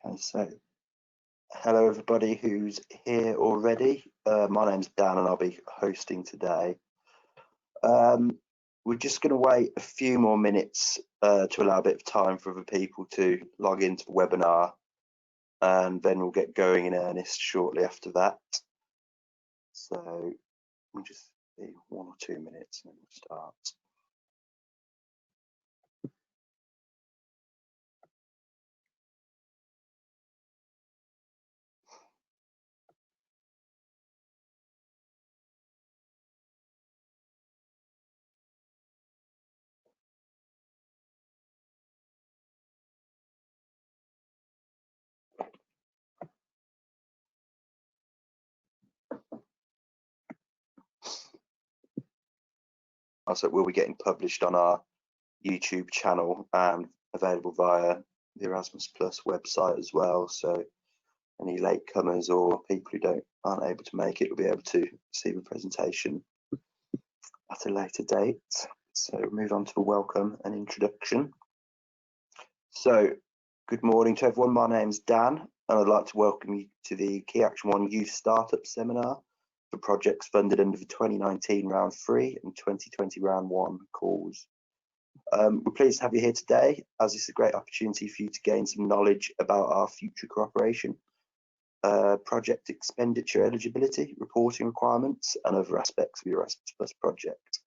And so, hello everybody who's here already. My name's Dan and I'll be hosting today. We're just going to wait a few more minutes to allow a bit of time for other people to log into the webinar, and then we'll get going in earnest shortly after that. So we'll just be 1 or 2 minutes and then we'll start. Also, it will be getting published on our YouTube channel and available via the Erasmus Plus website as well. So any latecomers or people who aren't able to make it will be able to see the presentation at a later date. So we'll move on to the welcome and introduction. So good morning to everyone. My name's Dan and I'd like to welcome you to the KA1 Youth Startup Seminar for projects funded under the 2019 Round 3 and 2020 Round 1 calls. We're pleased to have you here today, as it's a great opportunity for you to gain some knowledge about our future cooperation, project expenditure eligibility, reporting requirements, and other aspects of your Erasmus Plus project.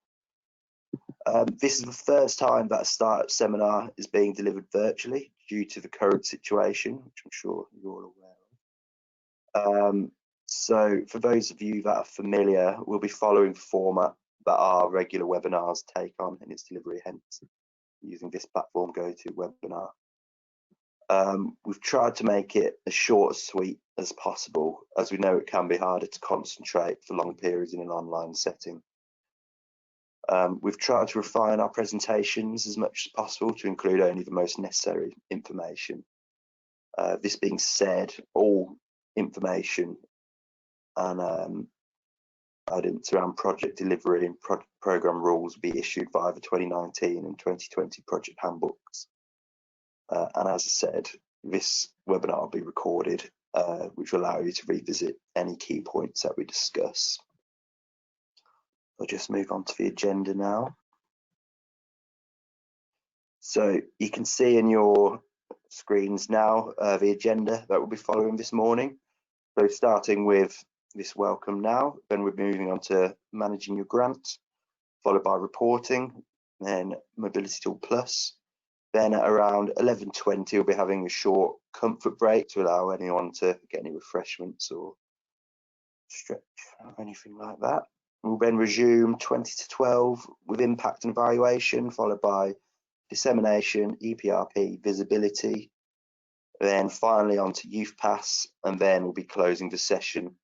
This is the first time that a startup seminar is being delivered virtually due to the current situation, which I'm sure you're all aware of. So for those of you that are familiar, we'll be following the format that our regular webinars take on in its delivery, hence using this platform GoToWebinar. We've tried to make it as short and sweet as possible, as we know it can be harder to concentrate for long periods in an online setting. We've tried to refine our presentations as much as possible to include only the most necessary information. This being said, all information and guidance around project delivery and program rules will be issued via the 2019 and 2020 project handbooks. And as I said, this webinar will be recorded, which will allow you to revisit any key points that we discuss. I'll just move on to the agenda now. So you can see in your screens now the agenda that we'll be following this morning. So starting with this welcome now, then we're moving on to managing your grant, followed by reporting, then Mobility Tool Plus. Then at around 11:20, we'll be having a short comfort break to allow anyone to get any refreshments or stretch or anything like that. We'll then resume 20 to 12 with impact and evaluation, followed by dissemination, EPRP, visibility, then finally on to Youthpass, and then we'll be closing the session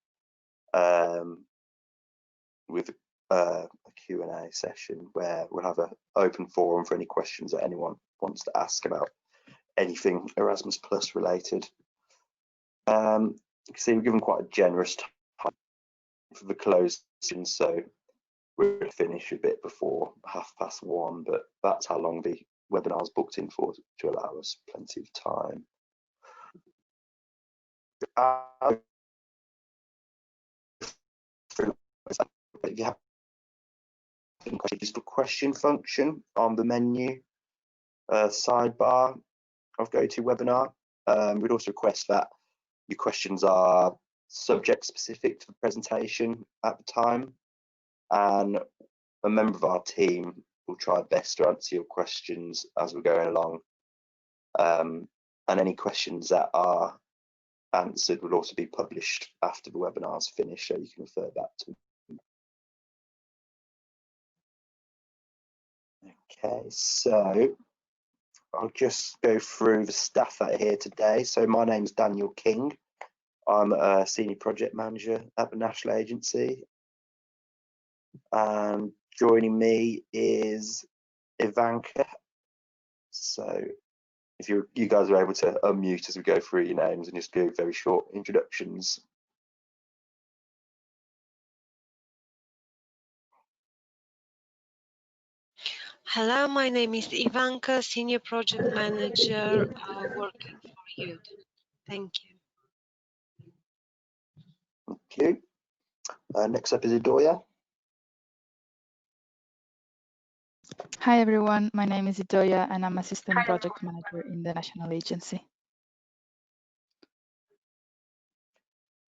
with a Q&A session where we'll have an open forum for any questions that anyone wants to ask about anything Erasmus Plus related. You can see we're given quite a generous time for the closed session, so we'll finish a bit before 1:30, but that's how long the webinar is booked in for, to allow us plenty of time. If you have just a question function on the menu sidebar of GoToWebinar. We'd also request that your questions are subject specific to the presentation at the time, and a member of our team will try best to answer your questions as we're going along. And any questions that are answered will also be published after the webinar is finished, so you can refer back to them. Okay, so I'll just go through the staff that are here today. So my name's Daniel King. I'm a Senior Project Manager at the National Agency. And joining me is Ivanka. So if you guys are able to unmute as we go through your names and just do very short introductions. Hello, my name is Ivanka, Senior Project Manager working for Youth. Thank you. Thank you. Next up is Idoia. Hi everyone, my name is Idoia and I'm Assistant Project Manager in the National Agency.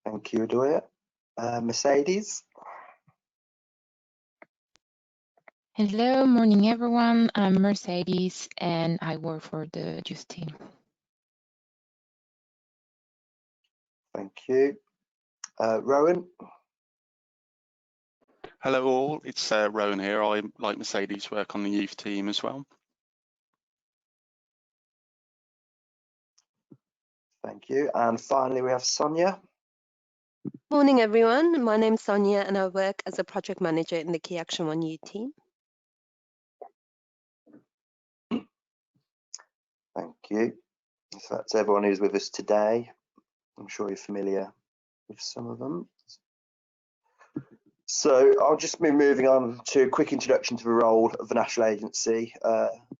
Thank you, Idoia. Mercedes. Hello, morning everyone. I'm Mercedes and I work for the youth team. Thank you. Rowan. Hello all, it's Rowan here. I, like Mercedes, work on the youth team as well. Thank you. And finally, we have Sonia. Morning, everyone. My name's Sonia, and I work as a project manager in the KA1 youth team. Thank you. So that's everyone who's with us today. I'm sure you're familiar with some of them. So I'll just be moving on to a quick introduction to the role of the National Agency,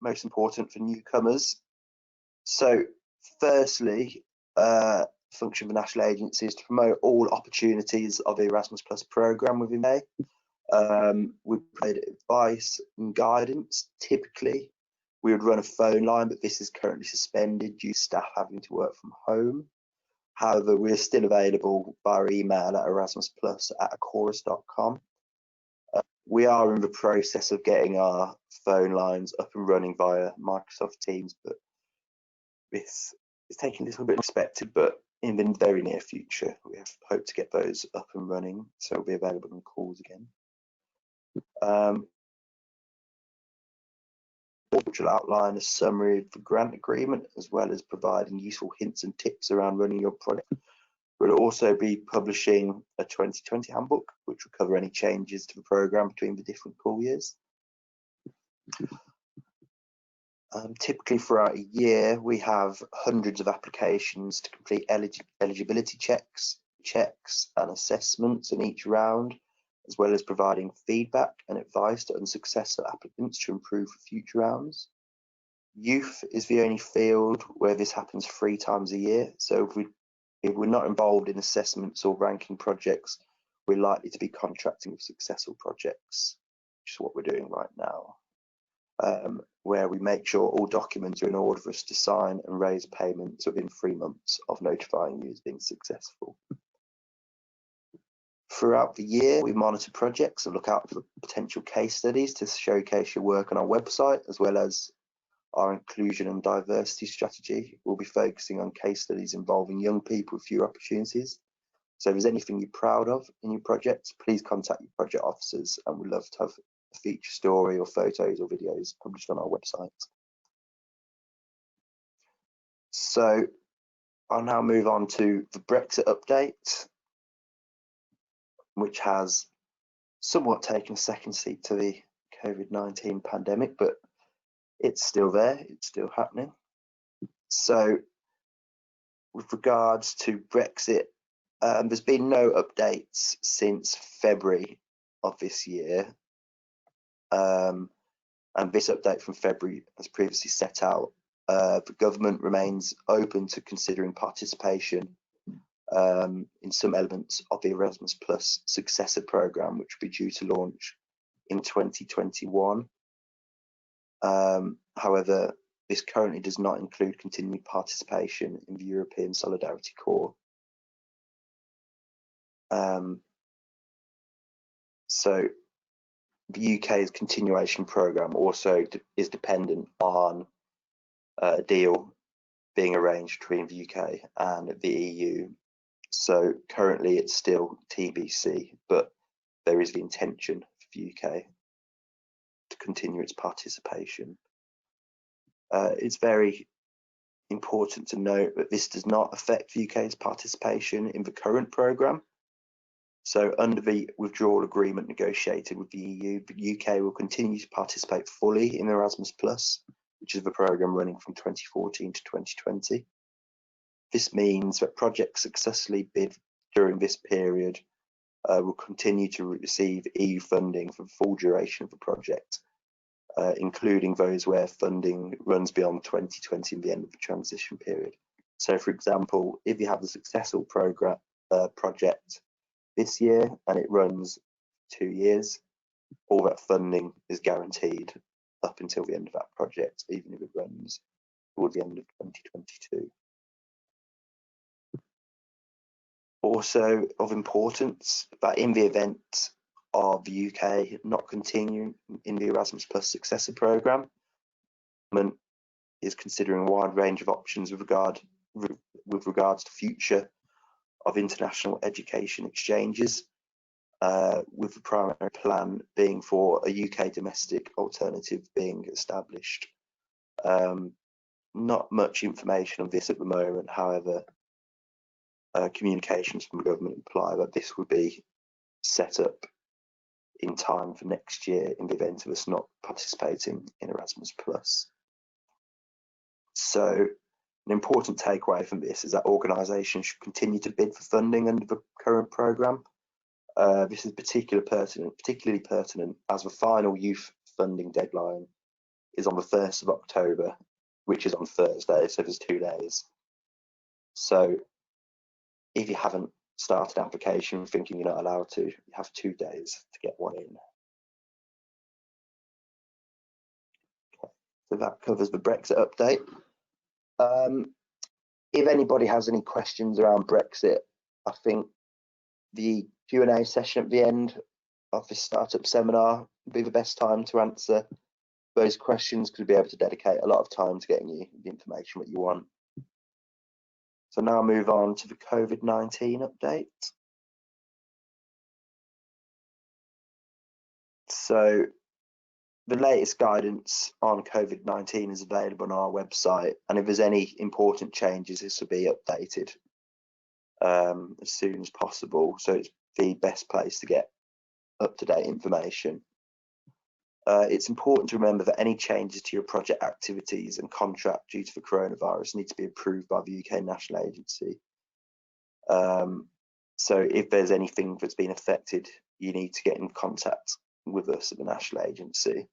most important for newcomers. So firstly, function of the National Agency is to promote all opportunities of the Erasmus Plus programme within May. We provide advice and guidance. Typically, we would run a phone line, but this is currently suspended due to staff having to work from home. However, we're still available via email at erasmusplus@chorus.com. We are in the process of getting our phone lines up and running via Microsoft Teams, but this is taking a little bit expected, but in the very near future, we hope to get those up and running, so it'll be available on calls again. Which will outline a summary of the grant agreement, as well as providing useful hints and tips around running your project. We'll also be publishing a 2020 handbook, which will cover any changes to the programme between the different call years. Typically throughout a year, we have hundreds of applications to complete eligibility checks and assessments in each round, as well as providing feedback and advice to unsuccessful applicants to improve for future rounds. Youth is the only field where this happens 3 times a year, so if we're not involved in assessments or ranking projects, we're likely to be contracting with successful projects, which is what we're doing right now, where we make sure all documents are in order for us to sign and raise payments within 3 months of notifying you as being successful. Throughout the year, we monitor projects and look out for potential case studies to showcase your work on our website, as well as our inclusion and diversity strategy. We'll be focusing on case studies involving young people with fewer opportunities. So if there's anything you're proud of in your project, please contact your project officers, and we'd love to have a feature story or photos or videos published on our website. So I'll now move on to the Brexit update, which has somewhat taken a second seat to the COVID-19 pandemic, but it's still there, it's still happening. So with regards to Brexit, there's been no updates since February of this year. And this update from February, as previously set out, the government remains open to considering participation in some elements of the Erasmus Plus successor programme, which will be due to launch in 2021. However, this currently does not include continued participation in the European Solidarity Corps. So the UK's continuation programme also is dependent on a deal being arranged between the UK and the EU. So currently it's still TBC, but there is the intention for the UK to continue its participation. It's very important to note that this does not affect the UK's participation in the current programme. So under the withdrawal agreement negotiated with the EU, the UK will continue to participate fully in Erasmus Plus, which is the programme running from 2014 to 2020. This means that projects successfully bid during this period will continue to receive EU funding for the full duration of the project, including those where funding runs beyond 2020 and the end of the transition period. So for example, if you have a successful project this year and it runs 2 years, all that funding is guaranteed up until the end of that project, even if it runs toward the end of 2022. Also of importance, that in the event of the UK not continuing in the Erasmus Plus Successor Programme, government is considering a wide range of options with regards to future of international education exchanges, with the primary plan being for a UK domestic alternative being established. Not much information on this at the moment, however, communications from the government imply that this would be set up in time for next year in the event of us not participating in Erasmus Plus. So an important takeaway from this is that organisations should continue to bid for funding under the current programme. This is particularly pertinent as the final youth funding deadline is on the 1st of October, which is on Thursday, so there's 2 days. So if you haven't started application thinking you're not allowed to, you have 2 days to get one in. Okay. So that covers the Brexit update. If anybody has any questions around Brexit, I think the Q&A session at the end of this startup seminar would be the best time to answer those questions, because we'll be able to dedicate a lot of time to getting you the information that you want. So now I'll move on to the COVID-19 update. So the latest guidance on COVID-19 is available on our website, and if there's any important changes, this will be updated as soon as possible. So it's the best place to get up-to-date information. It's important to remember that any changes to your project activities and contract due to the coronavirus need to be approved by the UK National Agency. So if there's anything that's been affected, you need to get in contact with us at the National Agency.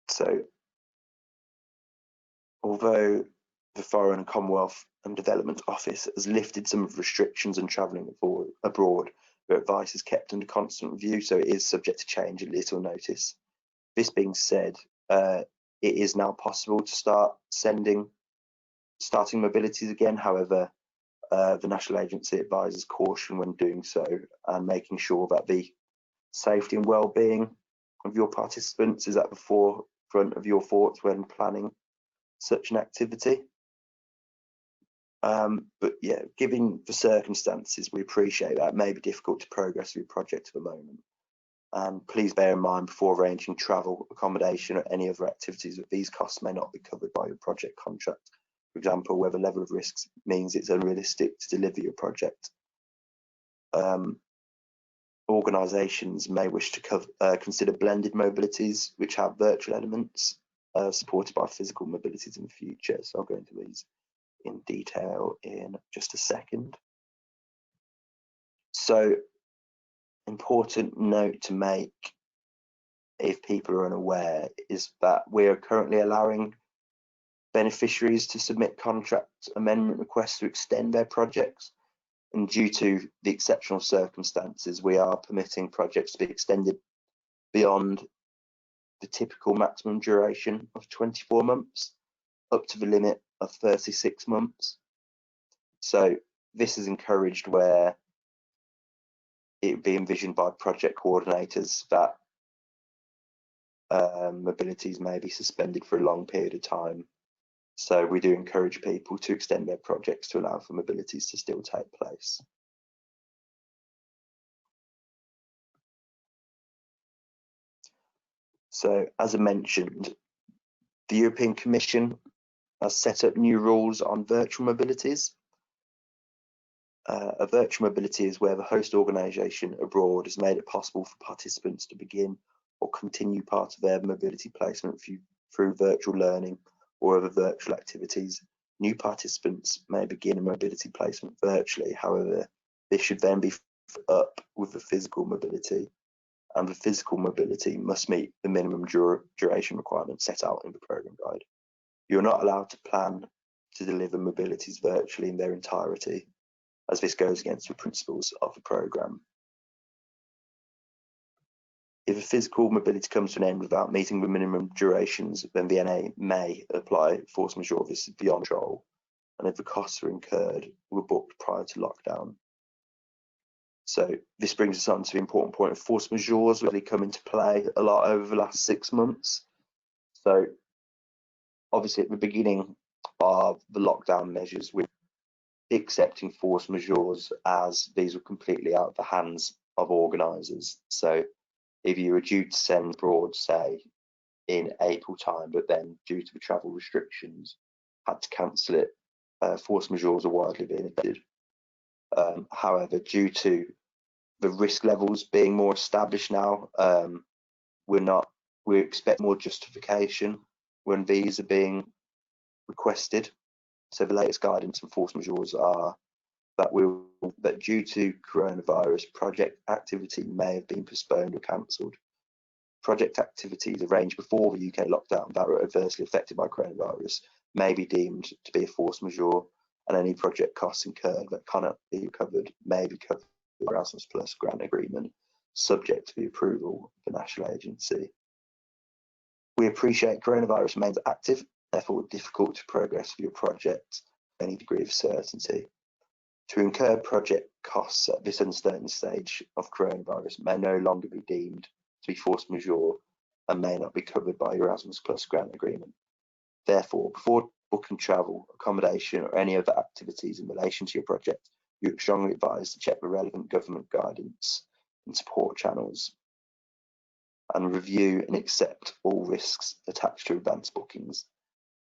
So although the Foreign, Commonwealth and Development Office has lifted some of the restrictions on travelling abroad, their advice is kept under constant review, so it is subject to change at little notice. This being said, it is now possible to starting mobilities again. However, the National Agency advises caution when doing so and making sure that the safety and well-being of your participants is at the forefront of your thoughts when planning such an activity. But yeah, given the circumstances, we appreciate that it may be difficult to progress with your project at the moment. And please bear in mind before arranging travel, accommodation, or any other activities that these costs may not be covered by your project contract. For example, where the level of risks means it's unrealistic to deliver your project. Organisations may wish to consider blended mobilities, which have virtual elements supported by physical mobilities in the future. So I'll go into these in detail in just a second. So, important note to make, if people are unaware, is that we are currently allowing beneficiaries to submit contract amendment requests to extend their projects, and due to the exceptional circumstances, we are permitting projects to be extended beyond the typical maximum duration of 24 months up to the limit of 36 months. So this is encouraged where it would be envisioned by project coordinators that mobilities may be suspended for a long period of time. So we do encourage people to extend their projects to allow for mobilities to still take place. So as I mentioned, the European Commission has set up new rules on virtual mobilities. A virtual mobility is where the host organisation abroad has made it possible for participants to begin or continue part of their mobility placement through virtual learning or other virtual activities. New participants may begin a mobility placement virtually. However, this should then be up with the physical mobility, and the physical mobility must meet the minimum duration requirements set out in the programme guide. You're not allowed to plan to deliver mobilities virtually in their entirety, as this goes against the principles of the programme. If a physical mobility comes to an end without meeting the minimum durations, then the NA may apply force majeure. This is beyond control, and if the costs are incurred, were booked prior to lockdown. So this brings us on to the important point of force majeures really come into play a lot over the last 6 months. So obviously at the beginning of the lockdown measures, we're accepting force majeures as these were completely out of the hands of organisers. So if you were due to send abroad, say, in April time, but then due to the travel restrictions, had to cancel it, force majeures are widely being adopted. However, due to the risk levels being more established now, we expect more justification when these are being requested. So the latest guidance and force majeures are that due to coronavirus, project activity may have been postponed or cancelled. Project activities arranged before the UK lockdown that were adversely affected by coronavirus may be deemed to be a force majeure, and any project costs incurred that cannot be recovered may be covered by the Erasmus Plus grant agreement, subject to the approval of the national agency. We appreciate coronavirus remains active, therefore difficult to progress with your project with any degree of certainty. To incur project costs at this uncertain stage of coronavirus may no longer be deemed to be force majeure and may not be covered by Erasmus Plus grant agreement. Therefore, before booking travel, accommodation or any other activities in relation to your project, you are strongly advised to check the relevant government guidance and support channels and review and accept all risks attached to advance bookings.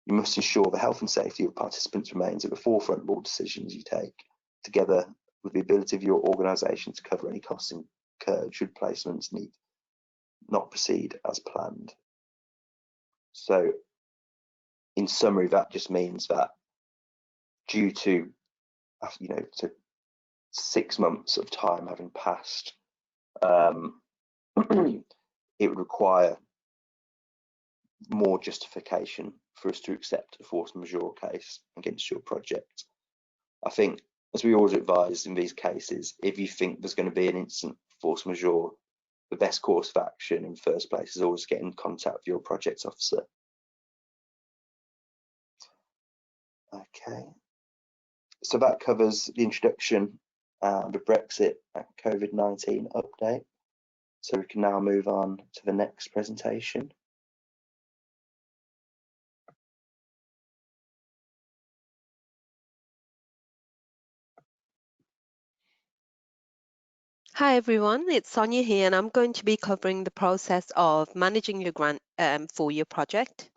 You must ensure the health and safety of participants remains at the forefront of all decisions you take, together with the ability of your organisation to cover any costs incurred should placements need not proceed as planned. So in summary, that just means that due to, to 6 months of time having passed, it would require more justification for us to accept a force majeure case against your project. I think, as we always advise in these cases, if you think there's going to be an instant force majeure, the best course of action in the first place is always get in contact with your project officer. Okay, so that covers the introduction and the Brexit and COVID-19 update. So we can now move on to the next presentation. Hi everyone, it's Sonia here, and I'm going to be covering the process of managing your grant for your project.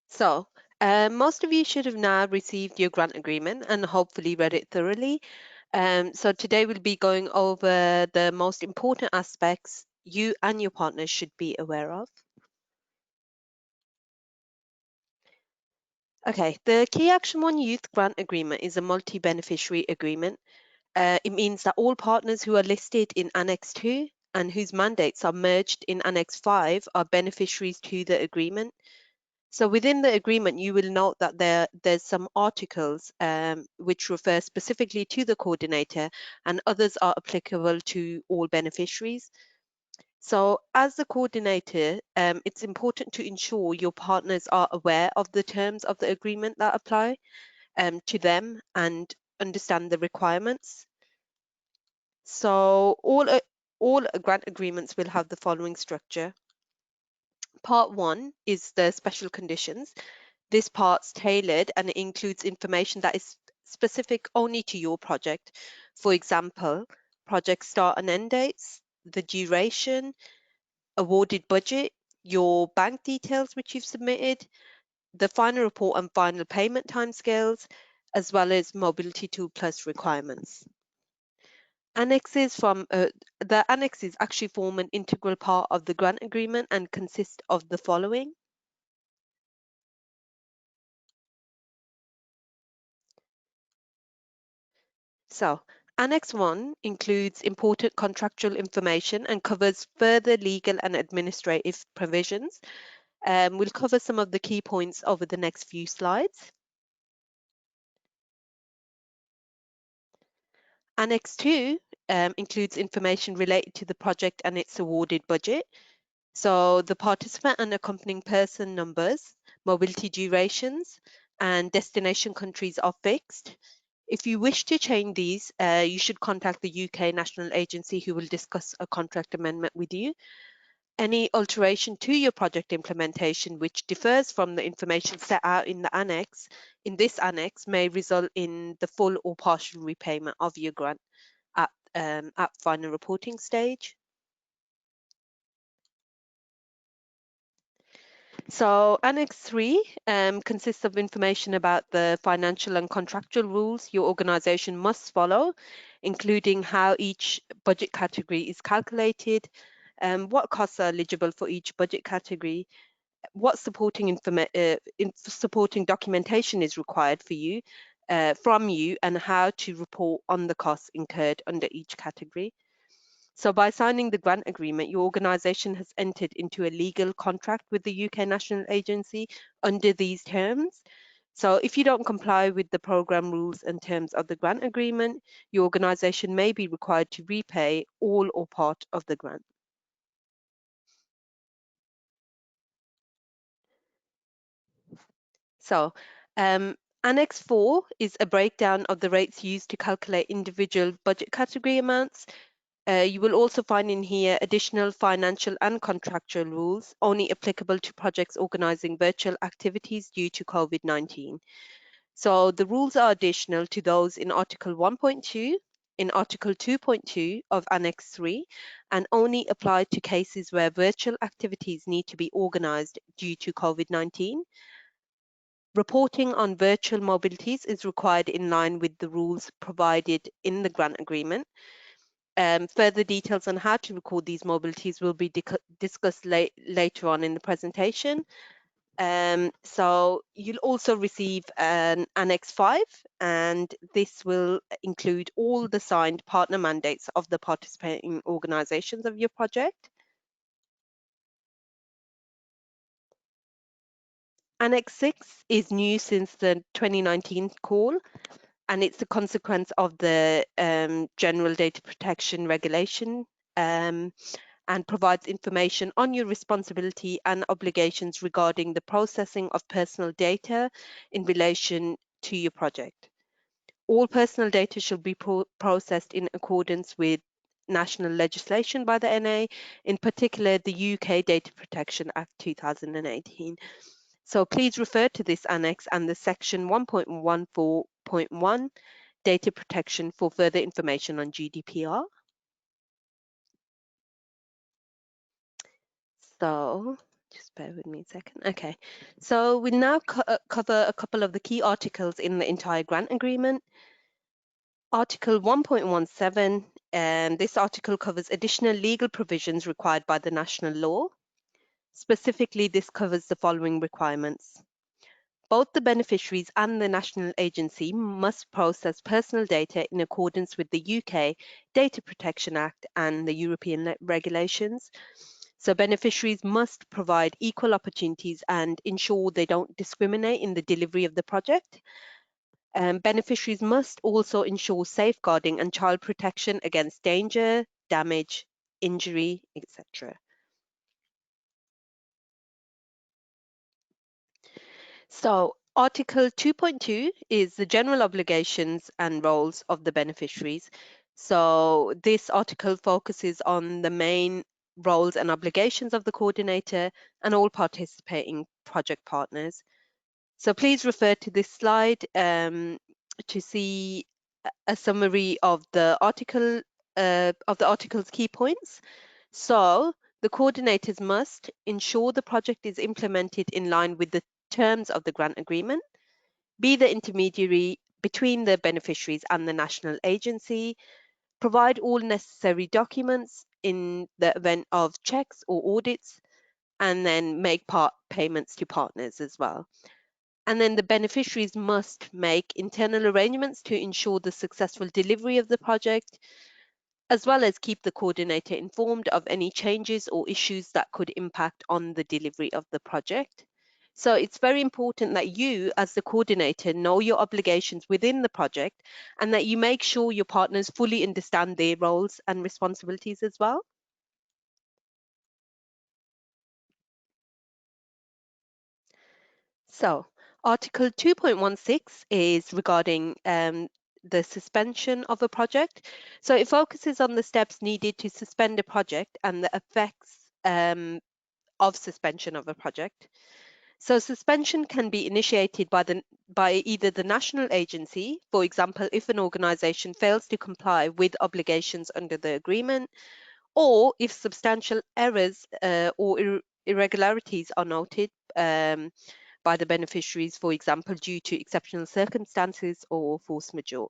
So, most of you should have now received your grant agreement and hopefully read it thoroughly. So today we'll be going over the most important aspects you and your partners should be aware of. Okay, the Key Action 1 Youth Grant Agreement is a multi-beneficiary agreement. It means that all partners who are listed in Annex 2 and whose mandates are merged in Annex 5 are beneficiaries to the agreement. So within the agreement, you will note that there's some articles which refer specifically to the coordinator, and others are applicable to all beneficiaries. So as the coordinator, it's important to ensure your partners are aware of the terms of the agreement that apply to them and understand the requirements. So all grant agreements will have the following structure. Part 1 is the special conditions. This part's tailored and it includes information that is specific only to your project. For example, project start and end dates, the duration, awarded budget, your bank details which you've submitted, the final report and final payment timescales, as well as Mobility 2 Plus requirements. The annexes actually form an integral part of the grant agreement and consist of the following. So Annex 1 includes important contractual information and covers further legal and administrative provisions. We'll cover some of the key points over the next few slides. Annex 2 includes information related to the project and its awarded budget. So the participant and accompanying person numbers, mobility durations, and destination countries are fixed. If you wish to change these, you should contact the UK National Agency, who will discuss a contract amendment with you. Any alteration to your project implementation which differs from the information set out in this annex may result in the full or partial repayment of your grant at final reporting stage. So Annex 3 consists of information about the financial and contractual rules your organisation must follow, including how each budget category is calculated, what costs are eligible for each budget category, what supporting documentation is required for you, from you, and how to report on the costs incurred under each category. So by signing the grant agreement, your organisation has entered into a legal contract with the UK National Agency under these terms. So if you don't comply with the programme rules and terms of the grant agreement, your organisation may be required to repay all or part of the grant. So Annex 4 is a breakdown of the rates used to calculate individual budget category amounts. You will also find in here additional financial and contractual rules only applicable to projects organising virtual activities due to COVID-19. So the rules are additional to those in Article 1.2, in Article 2.2 of Annex 3, and only apply to cases where virtual activities need to be organised due to COVID-19. Reporting on virtual mobilities is required in line with the rules provided in the grant agreement. Further details on how to record these mobilities will be discussed later on in the presentation. So you'll also receive an Annex 5, and this will include all the signed partner mandates of the participating organisations of your project. Annex 6 is new since the 2019 call, and it's a consequence of the General Data Protection Regulation, and provides information on your responsibility and obligations regarding the processing of personal data in relation to your project. All personal data should be processed in accordance with national legislation by the NA, in particular the UK Data Protection Act 2018. So please refer to this annex and the section 1.14.1 data protection for further information on GDPR. So just bear with me a second. Okay, so we'll now cover a couple of the key articles in the entire grant agreement. Article 1.17, and this article covers additional legal provisions required by the national law. Specifically, this covers the following requirements. Both the beneficiaries and the national agency must process personal data in accordance with the UK Data Protection Act and the European regulations. So beneficiaries must provide equal opportunities and ensure they don't discriminate in the delivery of the project. Beneficiaries must also ensure safeguarding and child protection against danger, damage, injury, etc. So Article 2.2 is the general obligations and roles of the beneficiaries. So this article focuses on the main roles and obligations of the coordinator and all participating project partners. So please refer to this slide to see a summary of the article's key points. So the coordinators must ensure the project is implemented in line with the terms of the grant agreement, be the intermediary between the beneficiaries and the national agency, provide all necessary documents in the event of checks or audits, and then make payments to partners as well. And then the beneficiaries must make internal arrangements to ensure the successful delivery of the project, as well as keep the coordinator informed of any changes or issues that could impact on the delivery of the project. So it's very important that you, as the coordinator, know your obligations within the project and that you make sure your partners fully understand their roles and responsibilities as well. So Article 2.16 is regarding the suspension of a project. So it focuses on the steps needed to suspend a project and the effects of suspension of a project. So suspension can be initiated by either the national agency, for example, if an organisation fails to comply with obligations under the agreement, or if substantial errors or irregularities are noted by the beneficiaries, for example, due to exceptional circumstances or force majeure.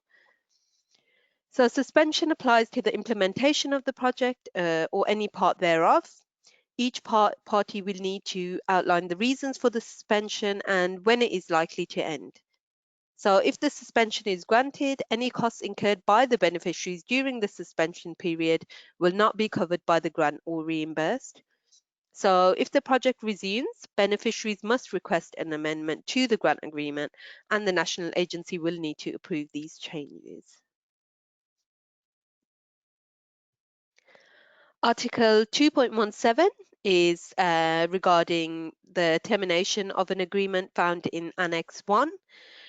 So suspension applies to the implementation of the project or any part thereof. Each party will need to outline the reasons for the suspension and when it is likely to end. So if the suspension is granted, any costs incurred by the beneficiaries during the suspension period will not be covered by the grant or reimbursed. So if the project resumes, beneficiaries must request an amendment to the grant agreement and the national agency will need to approve these changes. Article 2.17 is regarding the termination of an agreement found in Annex 1.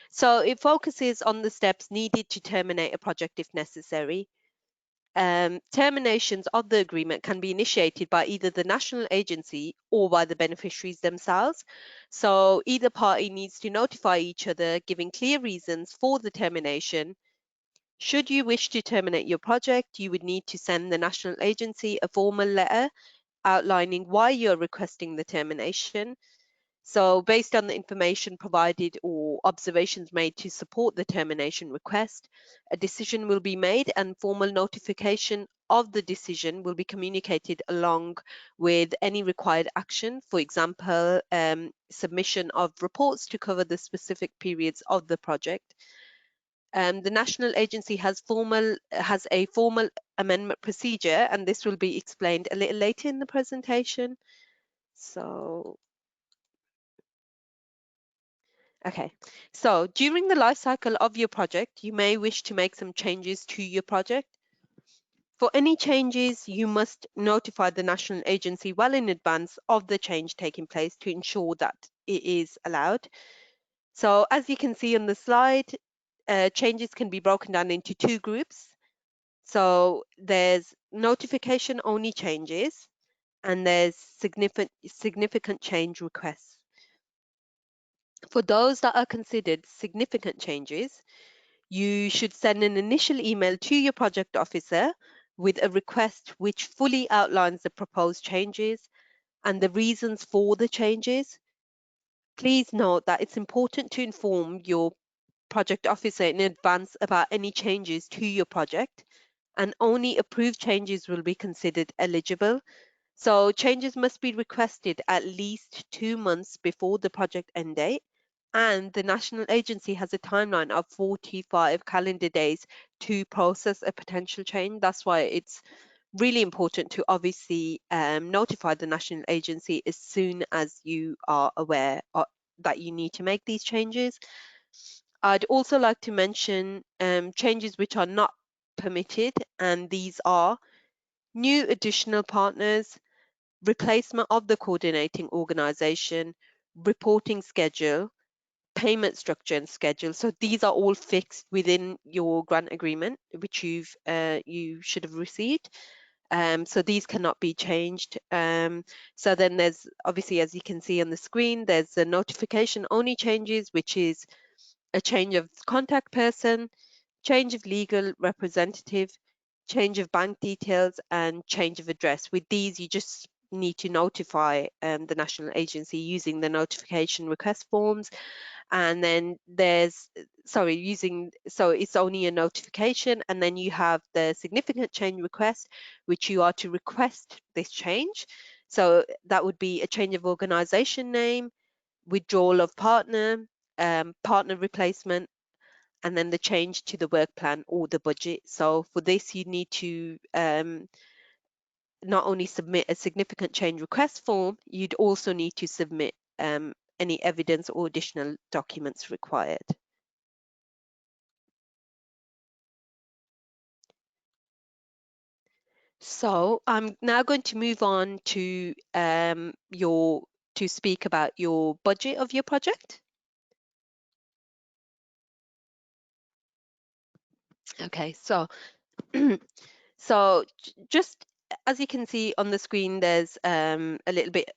So it focuses on the steps needed to terminate a project if necessary. Terminations of the agreement can be initiated by either the national agency or by the beneficiaries themselves. So either party needs to notify each other, giving clear reasons for the termination. Should you wish to terminate your project, you would need to send the national agency a formal letter outlining why you're requesting the termination. So based on the information provided or observations made to support the termination request, a decision will be made and formal notification of the decision will be communicated along with any required action, for example, submission of reports to cover the specific periods of the project. The national agency has a formal amendment procedure, and this will be explained a little later in the presentation. Okay, so during the life cycle of your project, you may wish to make some changes to your project. For any changes, you must notify the national agency well in advance of the change taking place to ensure that it is allowed. So as you can see on the slide, changes can be broken down into two groups. So there's notification only changes and there's significant change requests. For those that are considered significant changes, you should send an initial email to your project officer with a request which fully outlines the proposed changes and the reasons for the changes. Please note that it's important to inform your project officer in advance about any changes to your project, and only approved changes will be considered eligible. So changes must be requested at least 2 months before the project end date, and the national agency has a timeline of 45 calendar days to process a potential change. That's why it's really important to obviously notify the national agency as soon as you are aware that you need to make these changes. I'd also like to mention changes which are not permitted, and these are new additional partners, replacement of the coordinating organisation, reporting schedule, payment structure and schedule. So these are all fixed within your grant agreement, which you should have received. So these cannot be changed. So then there's obviously, as you can see on the screen, there's the notification only changes, which is a change of contact person, change of legal representative, change of bank details, and change of address. With these, you just need to notify the national agency using the notification request forms. And then there's, so it's only a notification, and then you have the significant change request, which you are to request this change. So that would be a change of organization name, withdrawal of partner, partner replacement, and then the change to the work plan or the budget. So for this, you need to not only submit a significant change request form, you'd also need to submit any evidence or additional documents required. So I'm now going to move on to speak about your budget of your project. Okay, so just as you can see on the screen, there's a little bit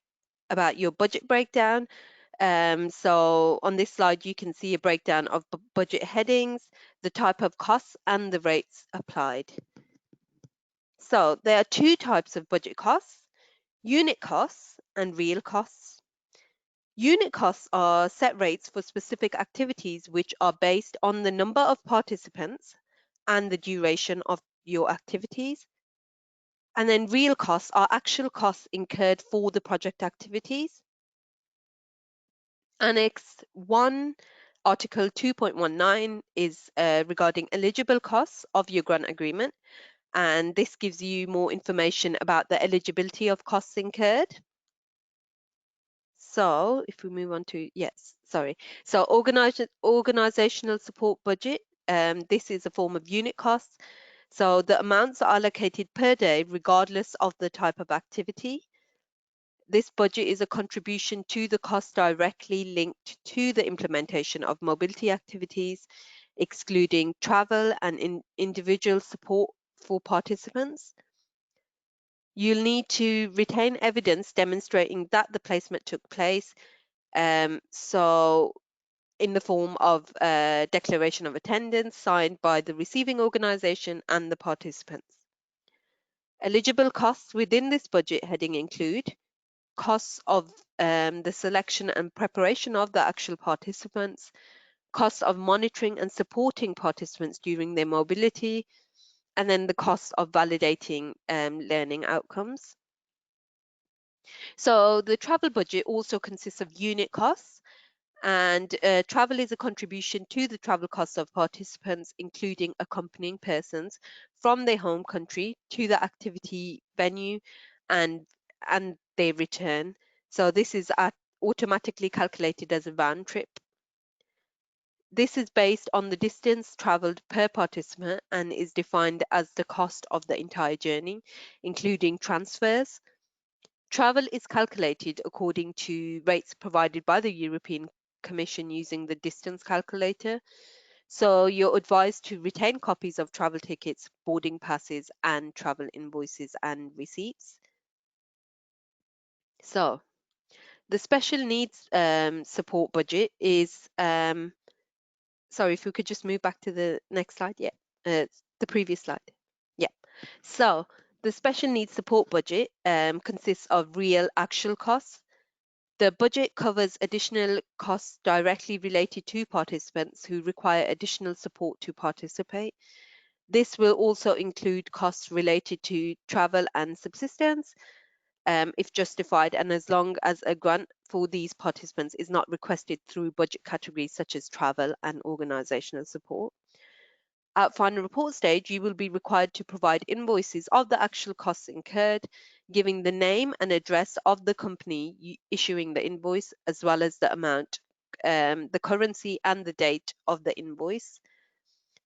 about your budget breakdown. So on this slide, you can see a breakdown of budget headings, the type of costs, and the rates applied. So there are two types of budget costs: unit costs and real costs. Unit costs are set rates for specific activities which are based on the number of participants and the duration of your activities. And then real costs are actual costs incurred for the project activities. Annex 1, Article 2.19 is regarding eligible costs of your grant agreement, and this gives you more information about the eligibility of costs incurred. So if we move on to, so organizational support budget, this is a form of unit costs. So the amounts are allocated per day regardless of the type of activity. This budget is a contribution to the cost directly linked to the implementation of mobility activities, excluding travel and individual support for participants. You'll need to retain evidence demonstrating that the placement took place, so in the form of a declaration of attendance signed by the receiving organisation and the participants. Eligible costs within this budget heading include costs of the selection and preparation of the actual participants, costs of monitoring and supporting participants during their mobility, and then the costs of validating learning outcomes. So the travel budget also consists of unit costs, and travel is a contribution to the travel costs of participants, including accompanying persons from their home country to the activity venue and their return. So this is automatically calculated as a round trip. This is based on the distance travelled per participant and is defined as the cost of the entire journey, including transfers. Travel is calculated according to rates provided by the European Commission using the distance calculator. So you're advised to retain copies of travel tickets, boarding passes, and travel invoices and receipts. So the special needs support budget is, sorry, if we could just move back to the next slide. Yeah, the previous slide. Yeah. So the special needs support budget consists of real actual costs. The budget covers additional costs directly related to participants who require additional support to participate. This will also include costs related to travel and subsistence, if justified, and as long as a grant for these participants is not requested through budget categories such as travel and organisational support. At final report stage, you will be required to provide invoices of the actual costs incurred, giving the name and address of the company issuing the invoice, as well as the amount, the currency and the date of the invoice.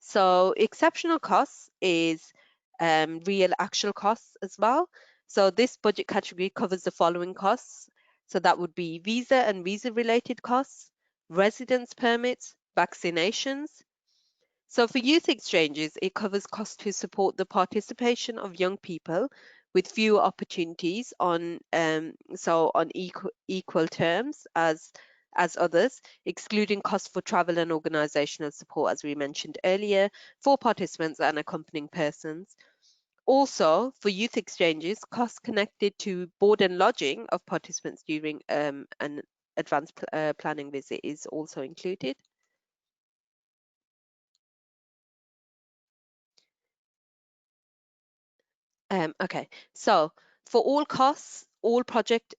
So exceptional costs is real actual costs as well. So this budget category covers the following costs. So that would be visa and visa related costs, residence permits, vaccinations. So for youth exchanges, it covers costs to support the participation of young people with fewer opportunities on equal terms as others, excluding costs for travel and organisational support, as we mentioned earlier, for participants and accompanying persons. Also, for youth exchanges, costs connected to board and lodging of participants during an advanced planning visit is also included. Okay, so for all costs, all project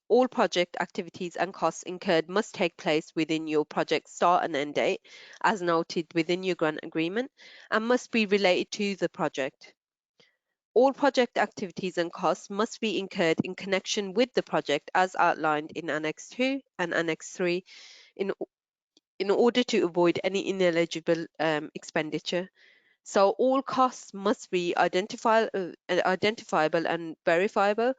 All project activities and costs incurred must take place within your project start and end date, as noted within your grant agreement, and must be related to the project. All project activities and costs must be incurred in connection with the project as outlined in Annex 2 and Annex 3 in order to avoid any ineligible expenditure. So all costs must be identifiable and verifiable,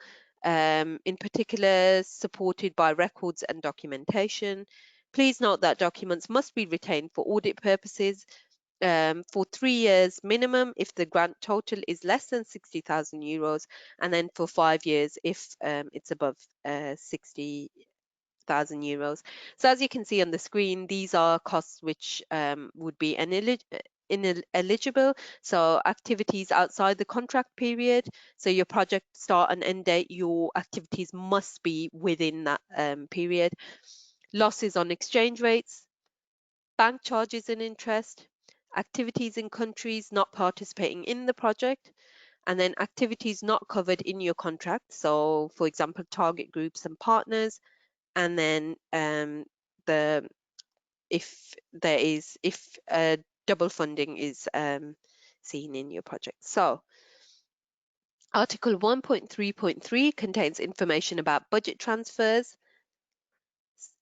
in particular supported by records and documentation. Please note that documents must be retained for audit purposes for 3 years minimum if the grant total is less than €60,000, and then for 5 years if it's above €60,000. So as you can see on the screen, these are costs which would be ineligible. So activities outside the contract period, so your project start and end date, your activities must be within that period. Losses on exchange rates, bank charges and interest, activities in countries not participating in the project, and then activities not covered in your contract. So for example, target groups and partners, and then if double funding is seen in your project. So Article 1.3.3 contains information about budget transfers.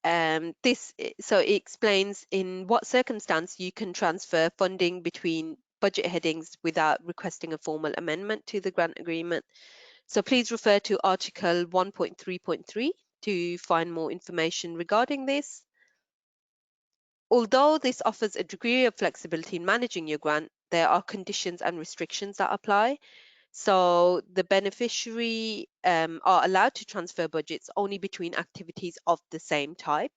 So it explains in what circumstance you can transfer funding between budget headings without requesting a formal amendment to the grant agreement. So please refer to Article 1.3.3 to find more information regarding this. Although this offers a degree of flexibility in managing your grant, there are conditions and restrictions that apply. So the beneficiary are allowed to transfer budgets only between activities of the same type.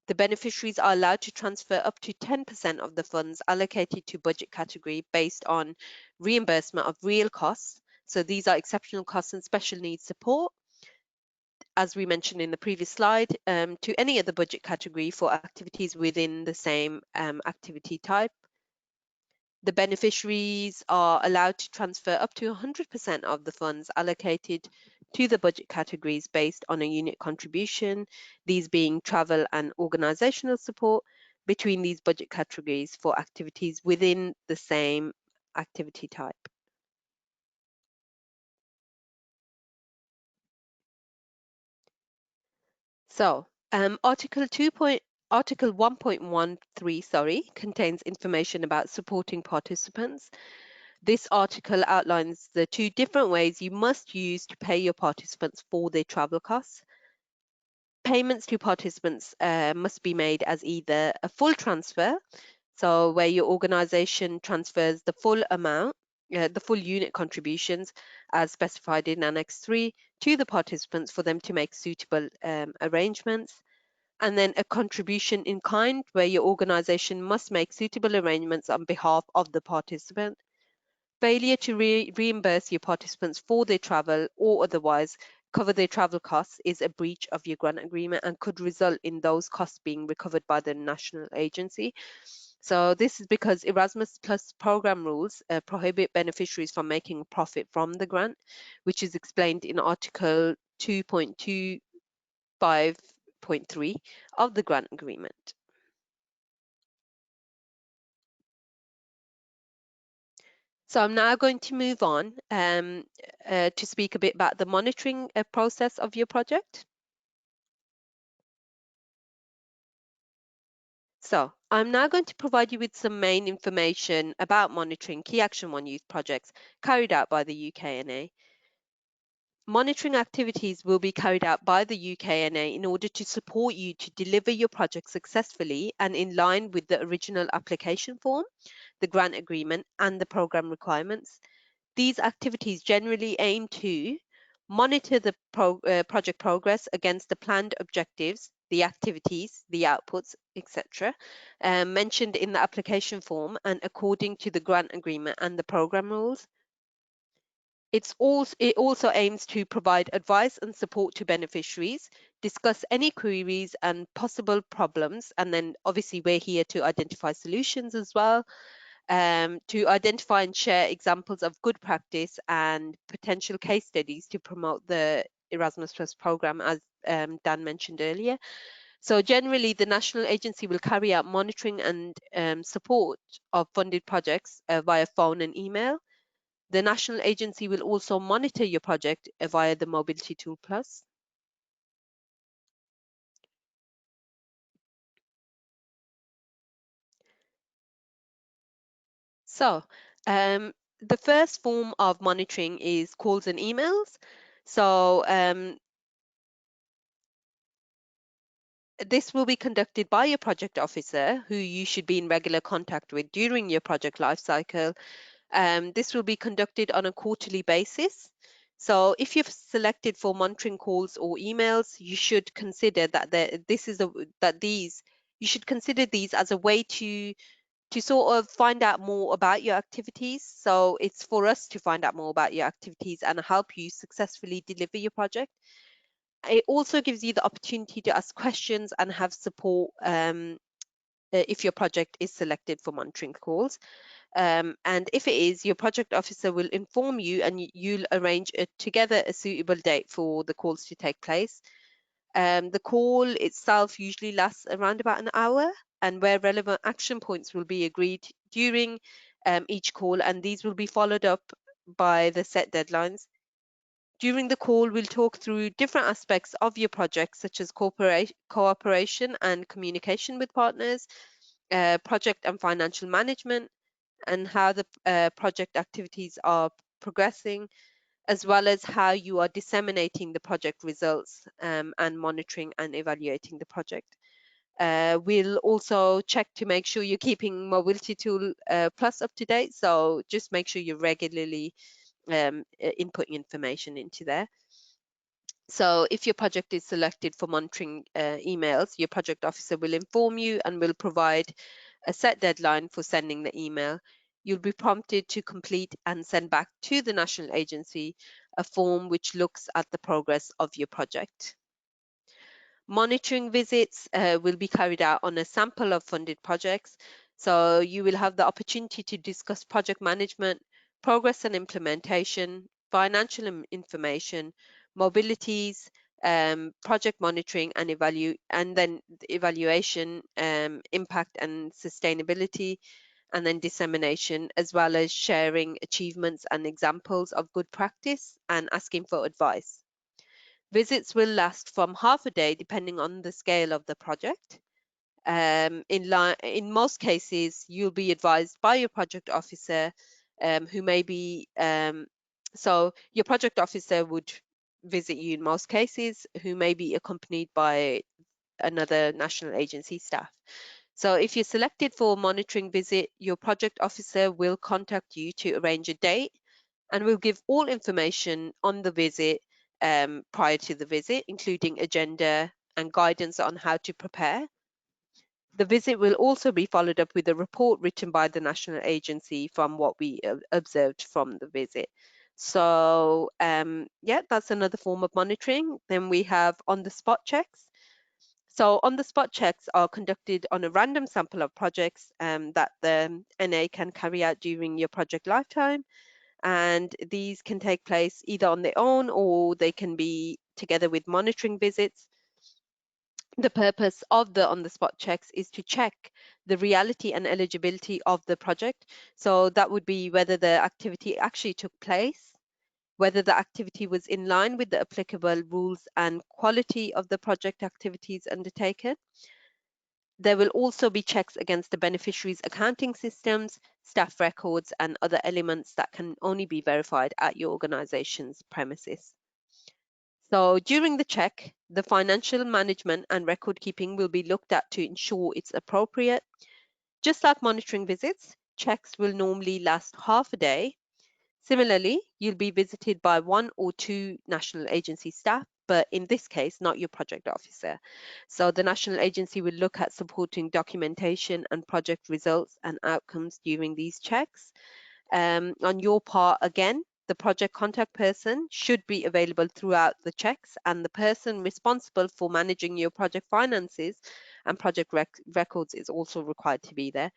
The beneficiaries are allowed to transfer up to 10% of the funds allocated to budget category based on reimbursement of real costs. So these are exceptional costs and special needs support, as we mentioned in the previous slide, to any other budget category for activities within the same activity type. The beneficiaries are allowed to transfer up to 100% of the funds allocated to the budget categories based on a unit contribution, these being travel and organisational support, between these budget categories for activities within the same activity type. So Article 1.13, contains information about supporting participants. This article outlines the 2 different ways you must use to pay your participants for their travel costs. Payments to participants must be made as either a full transfer, so where your organisation transfers the full amount, the full unit contributions as specified in Annex 3 to the participants for them to make suitable arrangements. And then a contribution in kind, where your organisation must make suitable arrangements on behalf of the participant. Failure to reimburse your participants for their travel or otherwise cover their travel costs is a breach of your grant agreement and could result in those costs being recovered by the national agency. So this is because Erasmus Plus program rules prohibit beneficiaries from making a profit from the grant, which is explained in Article 2.25.3 of the grant agreement. So I'm now going to move on to speak a bit about the monitoring process of your project. So I'm now going to provide you with some main information about monitoring Key Action 1 youth projects carried out by the UKNA. Monitoring activities will be carried out by the UKNA in order to support you to deliver your project successfully and in line with the original application form, the grant agreement, and the programme requirements. These activities generally aim to monitor the project progress against the planned objectives, the activities, the outputs, etc., mentioned in the application form and according to the grant agreement and the programme rules. It also aims to provide advice and support to beneficiaries, discuss any queries and possible problems, and then obviously we're here to identify solutions as well, to identify and share examples of good practice and potential case studies to promote the Erasmus Plus program, as Dan mentioned earlier. So generally, the national agency will carry out monitoring and support of funded projects via phone and email. The national agency will also monitor your project via the Mobility Tool Plus. So the first form of monitoring is calls and emails. So this will be conducted by your project officer, who you should be in regular contact with during your project lifecycle. This will be conducted on a quarterly basis. So if you've selected for monitoring calls or emails, you should consider that you should consider these as a way to sort of find out more about your activities. So it's for us to find out more about your activities and help you successfully deliver your project. It also gives you the opportunity to ask questions and have support if your project is selected for monitoring calls. And if it is, your project officer will inform you and you'll arrange together a suitable date for the calls to take place. The call itself usually lasts around about an hour, and where relevant action points will be agreed during each call, and these will be followed up by the set deadlines. During the call, we'll talk through different aspects of your project, such as cooperation and communication with partners, project and financial management, and how the project activities are progressing, as well as how you are disseminating the project results and monitoring and evaluating the project. We'll also check to make sure you're keeping Mobility Tool Plus up to date. So just make sure you're regularly inputting information into there. So if your project is selected for monitoring emails, your project officer will inform you and will provide a set deadline for sending the email. You'll be prompted to complete and send back to the national agency a form which looks at the progress of your project. Monitoring visits will be carried out on a sample of funded projects. So you will have the opportunity to discuss project management, progress and implementation, financial information, mobilities, project monitoring and then evaluation, impact and sustainability, and then dissemination, as well as sharing achievements and examples of good practice and asking for advice. Visits will last from half a day, depending on the scale of the project. In most cases, you'll be advised by your project officer, who may be, so your project officer would visit you in most cases, who may be accompanied by another national agency staff. So if you're selected for a monitoring visit, your project officer will contact you to arrange a date and will give all information on the visit prior to the visit, including agenda and guidance on how to prepare. The visit will also be followed up with a report written by the national agency from what we observed from the visit. So yeah, that's another form of monitoring. Then we have on-the-spot checks. So on-the-spot checks are conducted on a random sample of projects that the NA can carry out during your project lifetime. And these can take place either on their own or they can be together with monitoring visits. The purpose of the on-the-spot checks is to check the reality and eligibility of the project. So that would be whether the activity actually took place, whether the activity was in line with the applicable rules and quality of the project activities undertaken. There will also be checks against the beneficiary's accounting systems, staff records, and other elements that can only be verified at your organization's premises. So during the check, the financial management and record keeping will be looked at to ensure it's appropriate. Just like monitoring visits, checks will normally last half a day. Similarly, you'll be visited by 1 or 2 national agency staff, but in this case, not your project officer. So the national agency will look at supporting documentation and project results and outcomes during these checks. On your part, again, the project contact person should be available throughout the checks, and the person responsible for managing your project finances and project records is also required to be there.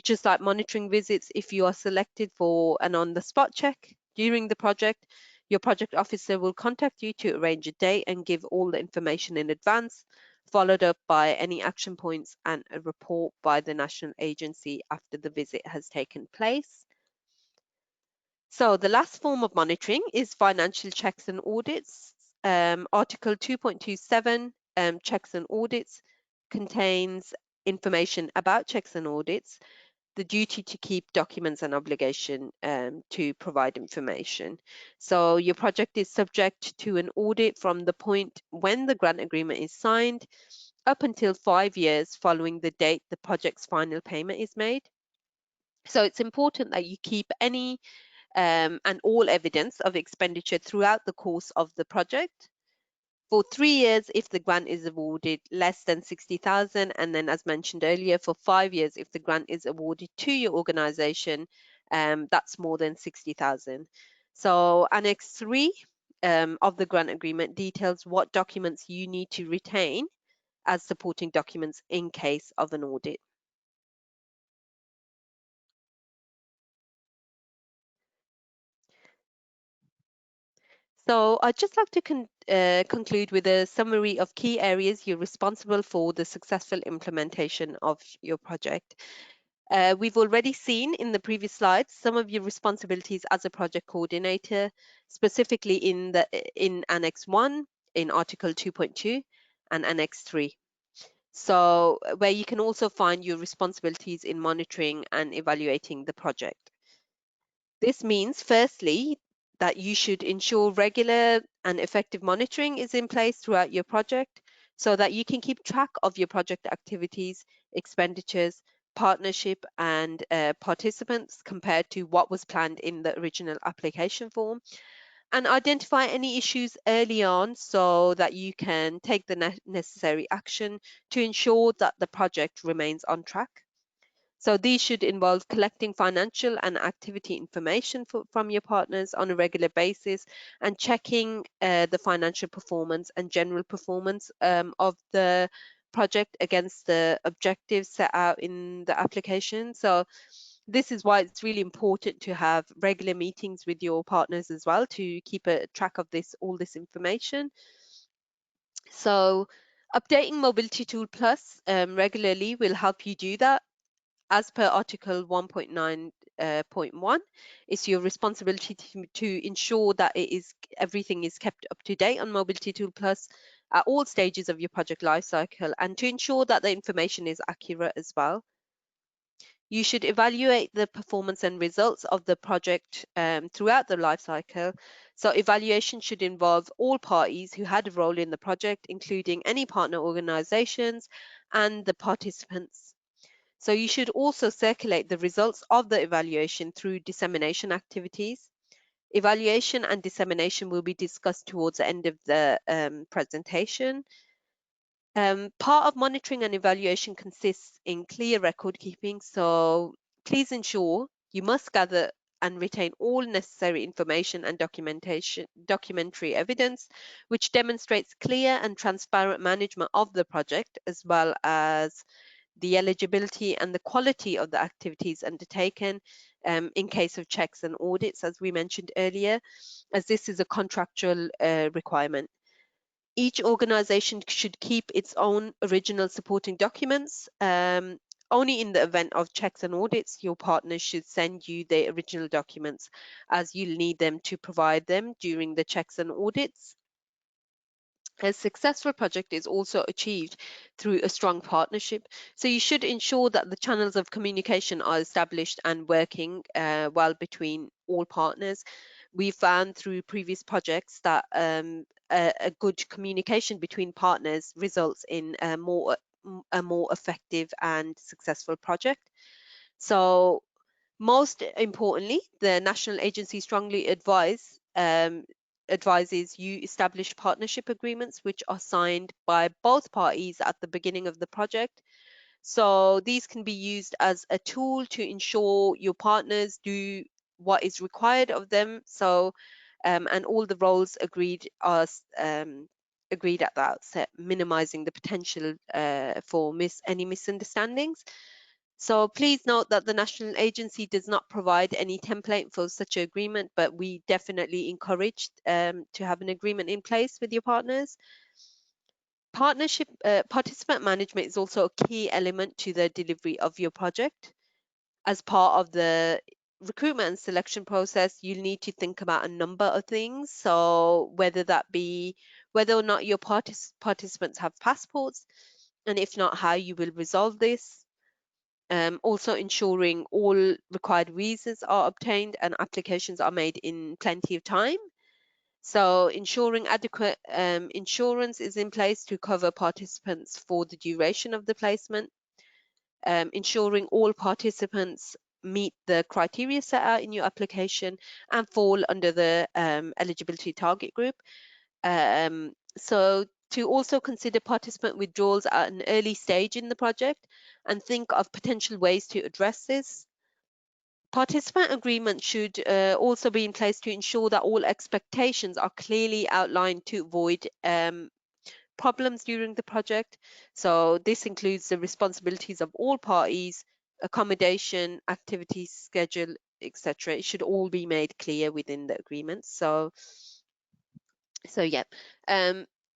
Just like monitoring visits, if you are selected for an on-the-spot check during the project, Your project officer will contact you to arrange a date and give all the information in advance, followed up by any action points and a report by the national agency after the visit has taken place. So the last form of monitoring is financial checks and audits. Article 2.27, checks and audits, contains information about checks and audits, the duty to keep documents and obligation to provide information. So your project is subject to an audit from the point when the grant agreement is signed up until 5 years following the date the project's final payment is made. So it's important that you keep any and all evidence of expenditure throughout the course of the project. For 3 years, if the grant is awarded less than 60,000, and then as mentioned earlier, for 5 years, if the grant is awarded to your organization, that's more than 60,000. So Annex 3 of the grant agreement details what documents you need to retain as supporting documents in case of an audit. So I'd just like to conclude with a summary of key areas you're responsible for the successful implementation of your project. We've already seen in the previous slides some of your responsibilities as a project coordinator, specifically in Annex 1, in Article 2.2, and Annex 3. So where you can also find your responsibilities in monitoring and evaluating the project. This means, firstly, that you should ensure regular and effective monitoring is in place throughout your project so that you can keep track of your project activities, expenditures, partnership and participants compared to what was planned in the original application form, and identify any issues early on so that you can take the necessary action to ensure that the project remains on track. So these should involve collecting financial and activity information from your partners on a regular basis and checking the financial performance and general performance of the project against the objectives set out in the application. So this is why it's really important to have regular meetings with your partners as well to keep a track of all this information. So updating Mobility Tool Plus regularly will help you do that. As per Article 1.9.1, it's your responsibility to ensure that everything is kept up to date on Mobility Tool Plus at all stages of your project lifecycle, and to ensure that the information is accurate as well. You should evaluate the performance and results of the project throughout the lifecycle. So evaluation should involve all parties who had a role in the project, including any partner organizations and the participants. So you should also circulate the results of the evaluation through dissemination activities. Evaluation and dissemination will be discussed towards the end of the presentation. Part of monitoring and evaluation consists in clear record keeping. So please ensure you must gather and retain all necessary information and documentary evidence, which demonstrates clear and transparent management of the project, as well as the eligibility and the quality of the activities undertaken in case of checks and audits, as we mentioned earlier, as this is a contractual requirement. Each organization should keep its own original supporting documents. Only in the event of checks and audits, your partners should send you the original documents, as you'll need them to provide them during the checks and audits. A successful project is also achieved through a strong partnership. So you should ensure that the channels of communication are established and working well between all partners. We found through previous projects that a good communication between partners results in a more effective and successful project. So most importantly, the national agency strongly advises you establish partnership agreements which are signed by both parties at the beginning of the project. So these can be used as a tool to ensure your partners do what is required of them. So and all the roles agreed are agreed at the outset, minimizing the potential for any misunderstandings. So please note that the national agency does not provide any template for such an agreement, but we definitely encourage to have an agreement in place with your partners. Participant management is also a key element to the delivery of your project. As part of the recruitment and selection process, you'll need to think about a number of things. So whether or not your participants have passports, and if not, how you will resolve this. Also ensuring all required visas are obtained and applications are made in plenty of time. So ensuring adequate insurance is in place to cover participants for the duration of the placement. Ensuring all participants meet the criteria set out in your application and fall under the eligibility target group. So to also consider participant withdrawals at an early stage in the project and think of potential ways to address this. Participant agreement should also be in place to ensure that all expectations are clearly outlined to avoid problems during the project. So this includes the responsibilities of all parties, accommodation, activity schedule, etc. It should all be made clear within the agreement. So yeah.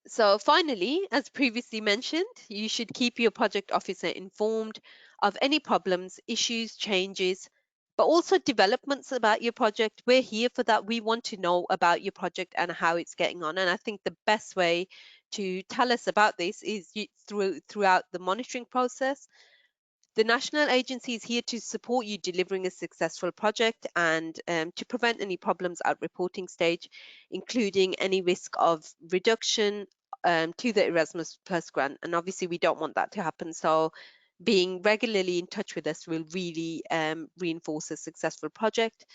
So finally, as previously mentioned, you should keep your project officer informed of any problems, issues, changes, but also developments about your project. We're here for that. We want to know about your project and how it's getting on. And I think the best way to tell us about this is throughout the monitoring process. The national agency is here to support you delivering a successful project and to prevent any problems at reporting stage, including any risk of reduction to the Erasmus Plus grant. And obviously we don't want that to happen. So being regularly in touch with us will really reinforce a successful project.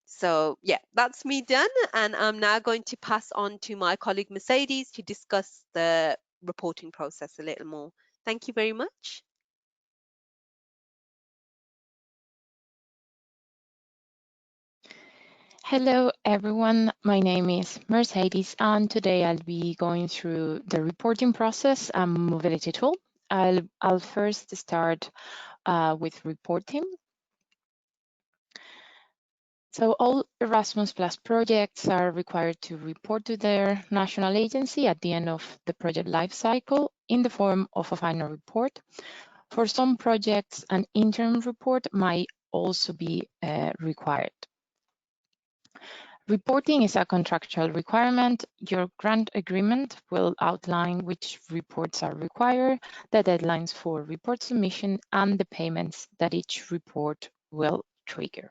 So yeah, that's me done. And I'm now going to pass on to my colleague Mercedes to discuss the reporting process a little more. Thank you very much. Hello everyone, my name is Mercedes and today I'll be going through the reporting process and mobility tool. I'll first start with reporting. So all Erasmus Plus projects are required to report to their national agency at the end of the project lifecycle in the form of a final report. For some projects, an interim report might also be required. Reporting is a contractual requirement. Your grant agreement will outline which reports are required, the deadlines for report submission, and the payments that each report will trigger.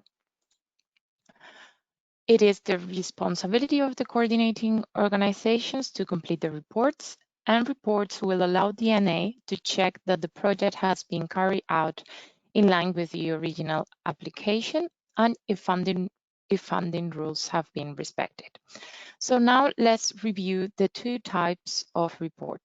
It is the responsibility of the coordinating organizations to complete the reports, and reports will allow the NA to check that the project has been carried out in line with the original application and if funding rules have been respected. So now let's review the two types of report.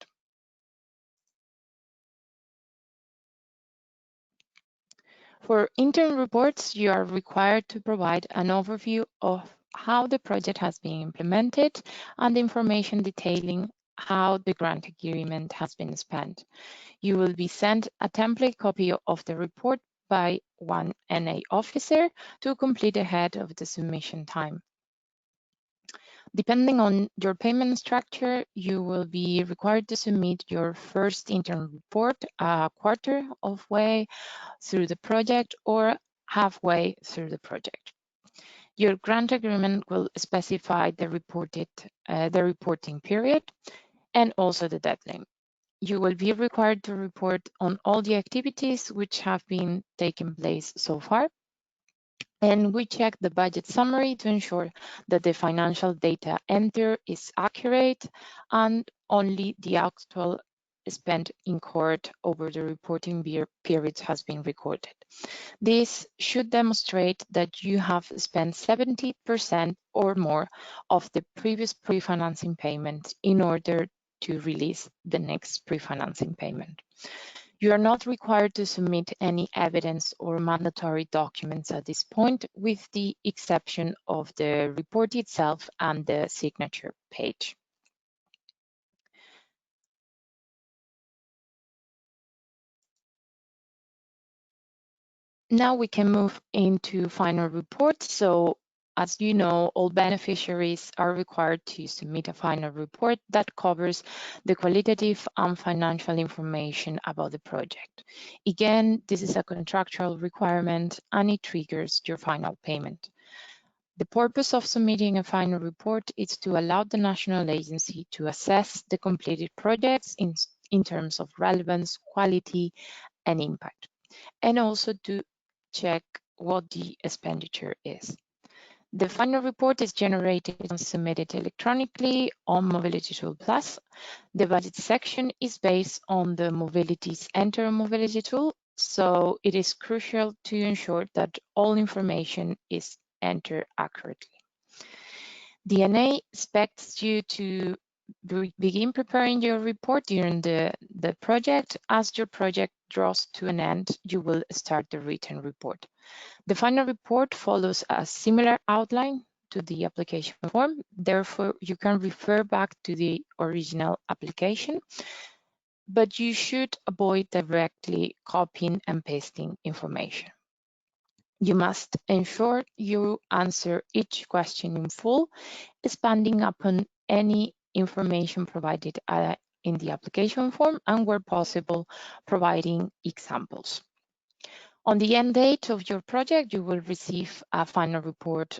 For interim reports, you are required to provide an overview of how the project has been implemented and information detailing how the grant agreement has been spent. You will be sent a template copy of the report by one NA officer to complete ahead of the submission time. Depending on your payment structure, you will be required to submit your first interim report a quarter of way through the project or halfway through the project. Your grant agreement will specify the reporting period and also the deadline. You will be required to report on all the activities which have been taking place so far. And we check the budget summary to ensure that the financial data entered is accurate and only the actual spent in court over the reporting periods has been recorded. This should demonstrate that you have spent 70% or more of the previous pre-financing payment in order to release the next pre-financing payment. You are not required to submit any evidence or mandatory documents at this point, with the exception of the report itself and the signature page. Now we can move into final report. So as you know, all beneficiaries are required to submit a final report that covers the qualitative and financial information about the project. Again, this is a contractual requirement and it triggers your final payment. The purpose of submitting a final report is to allow the national agency to assess the completed projects in terms of relevance, quality, and impact, and also to check what the expenditure is. The final report is generated and submitted electronically on Mobility Tool Plus. The budget section is based on the Mobility's Enter Mobility tool, so it is crucial to ensure that all information is entered accurately. DNA expects you to begin preparing your report during the project. As your project draws to an end, you will start the written report. The final report follows a similar outline to the application form. Therefore, you can refer back to the original application, but you should avoid directly copying and pasting information. You must ensure you answer each question in full, expanding upon any information provided in the application form, and where possible, providing examples. On the end date of your project, you will receive a final report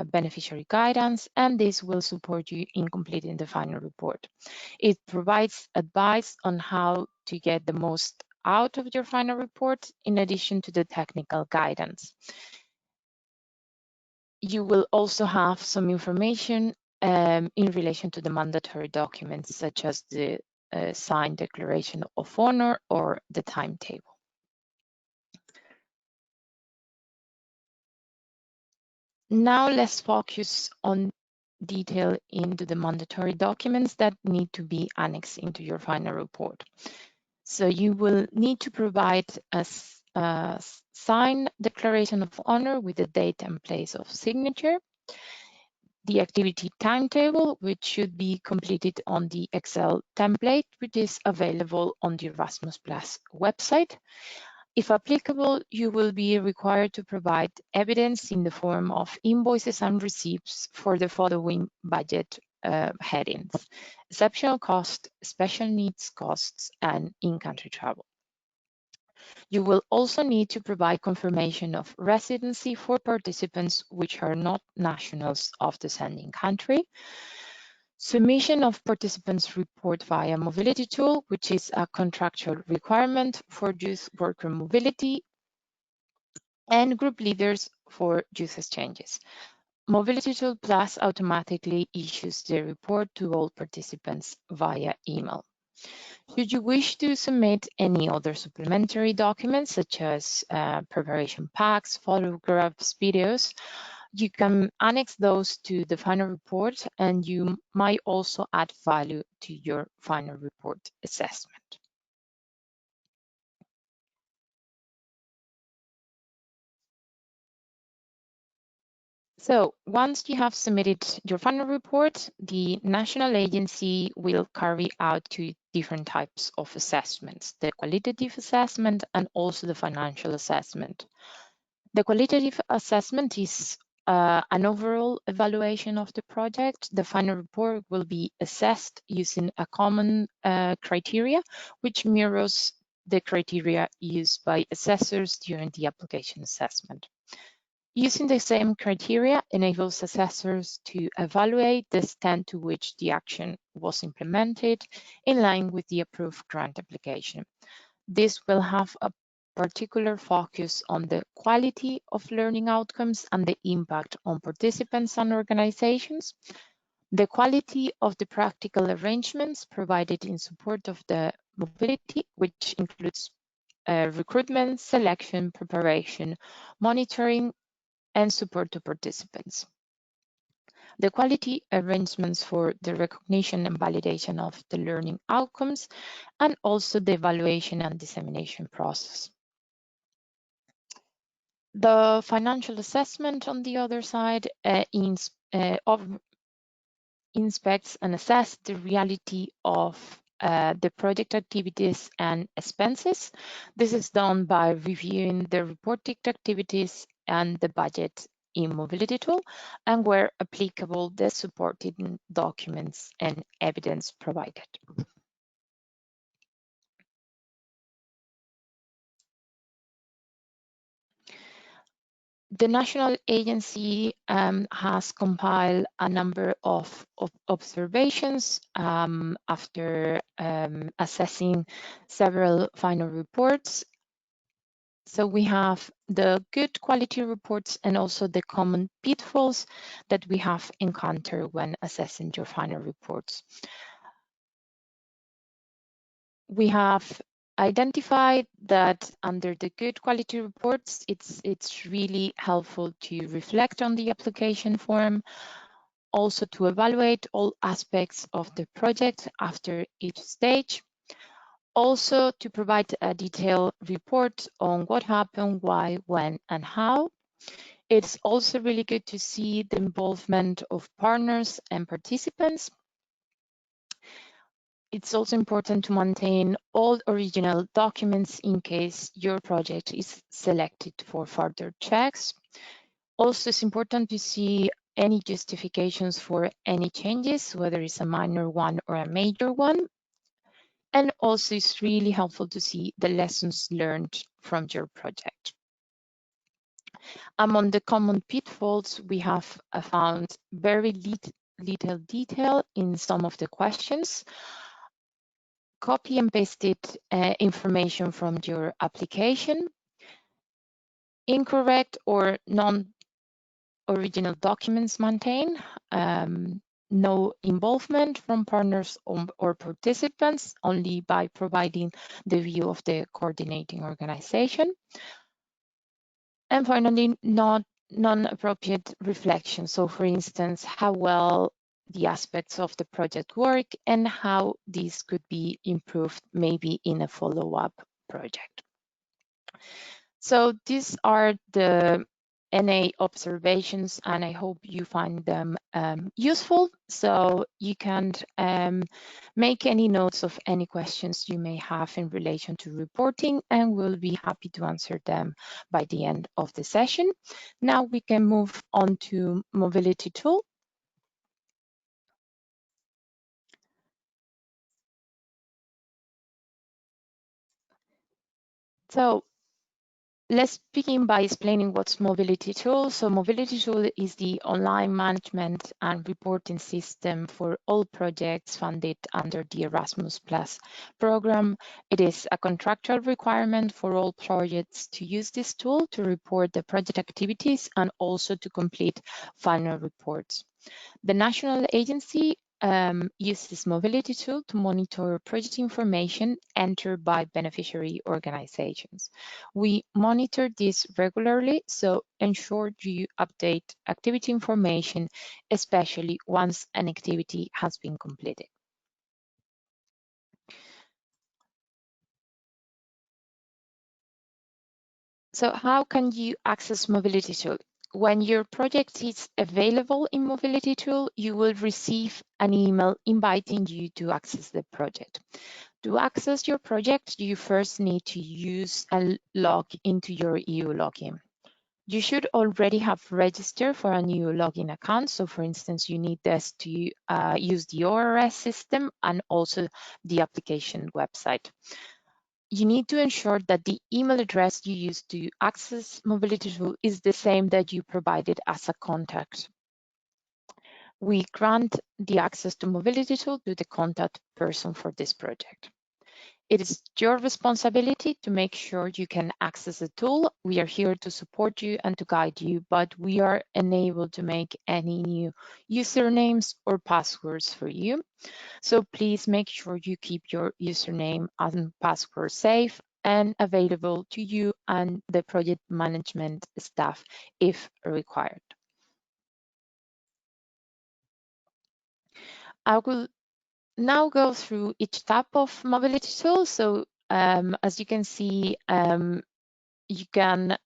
beneficiary guidance, and this will support you in completing the final report. It provides advice on how to get the most out of your final report, in addition to the technical guidance. You will also have some information in relation to the mandatory documents, such as the signed declaration of honor or the timetable. Now let's focus on detail into the mandatory documents that need to be annexed into your final report. So you will need to provide a signed declaration of honor with the date and place of signature, the activity timetable, which should be completed on the Excel template, which is available on the Erasmus Plus website. If applicable, you will be required to provide evidence in the form of invoices and receipts for the following budget headings: exceptional cost, special needs costs, and in-country travel. You will also need to provide confirmation of residency for participants which are not nationals of the sending country, submission of participants' report via Mobility Tool, which is a contractual requirement for youth worker mobility, and group leaders for youth exchanges. Mobility Tool Plus automatically issues the report to all participants via email. Should you wish to submit any other supplementary documents, such as preparation packs, photographs, videos, you can annex those to the final report, and you might also add value to your final report assessment. So once you have submitted your final report, the national agency will carry out two different types of assessments: the qualitative assessment and also the financial assessment. The qualitative assessment is an overall evaluation of the project. The final report will be assessed using a common criteria, which mirrors the criteria used by assessors during the application assessment. Using the same criteria enables assessors to evaluate the extent to which the action was implemented in line with the approved grant application. This will have a particular focus on the quality of learning outcomes and the impact on participants and organizations, the quality of the practical arrangements provided in support of the mobility, which includes recruitment, selection, preparation, monitoring, and support to participants. The quality arrangements for the recognition and validation of the learning outcomes, and also the evaluation and dissemination process. The financial assessment, on the other side, inspects and assesses the reality of the project activities and expenses. This is done by reviewing the reported activities and the budget in Mobility Tool, and where applicable, the supporting documents and evidence provided. The national agency has compiled a number of observations after assessing several final reports. So we have the good quality reports and also the common pitfalls that we have encountered when assessing your final reports. We have identified that under the good quality reports, it's really helpful to reflect on the application form, also to evaluate all aspects of the project after each stage, also to provide a detailed report on what happened, why, when, and how. It's also really good to see the involvement of partners and participants. It's also important to maintain all original documents in case your project is selected for further checks. Also, it's important to see any justifications for any changes, whether it's a minor one or a major one. And also, it's really helpful to see the lessons learned from your project. Among the common pitfalls, we have found very little detail in some of the questions. Copy and pasted information from your application, incorrect or non-original documents maintained, no involvement from partners or participants, only by providing the view of the coordinating organization. And finally, non-appropriate reflection. So for instance, how well the aspects of the project work and how this could be improved maybe in a follow-up project. So these are the NA observations, and I hope you find them useful. So you can make any notes of any questions you may have in relation to reporting, and we'll be happy to answer them by the end of the session. Now we can move on to Mobility Tool. So let's begin by explaining what's Mobility Tool. So Mobility Tool is the online management and reporting system for all projects funded under the Erasmus Plus program. It is a contractual requirement for all projects to use this tool to report the project activities and also to complete final reports. The national agency uses Mobility Tool to monitor project information entered by beneficiary organizations. We monitor this regularly, so ensure you update activity information, especially once an activity has been completed. So how can you access Mobility Tool? When your project is available in Mobility Tool, you will receive an email inviting you to access the project. To access your project, you first need to use and log into your EU login. You should already have registered for a new login account. So for instance, you need this to use the ORS system and also the application website. You need to ensure that the email address you use to access Mobility Tool is the same that you provided as a contact. We grant the access to Mobility Tool to the contact person for this project. It is your responsibility to make sure you can access the tool. We are here to support you and to guide you, but we are unable to make any new usernames or passwords for you. So please make sure you keep your username and password safe and available to you and the project management staff if required. I will now go through each tab of Mobility Tool. So as you can see, you can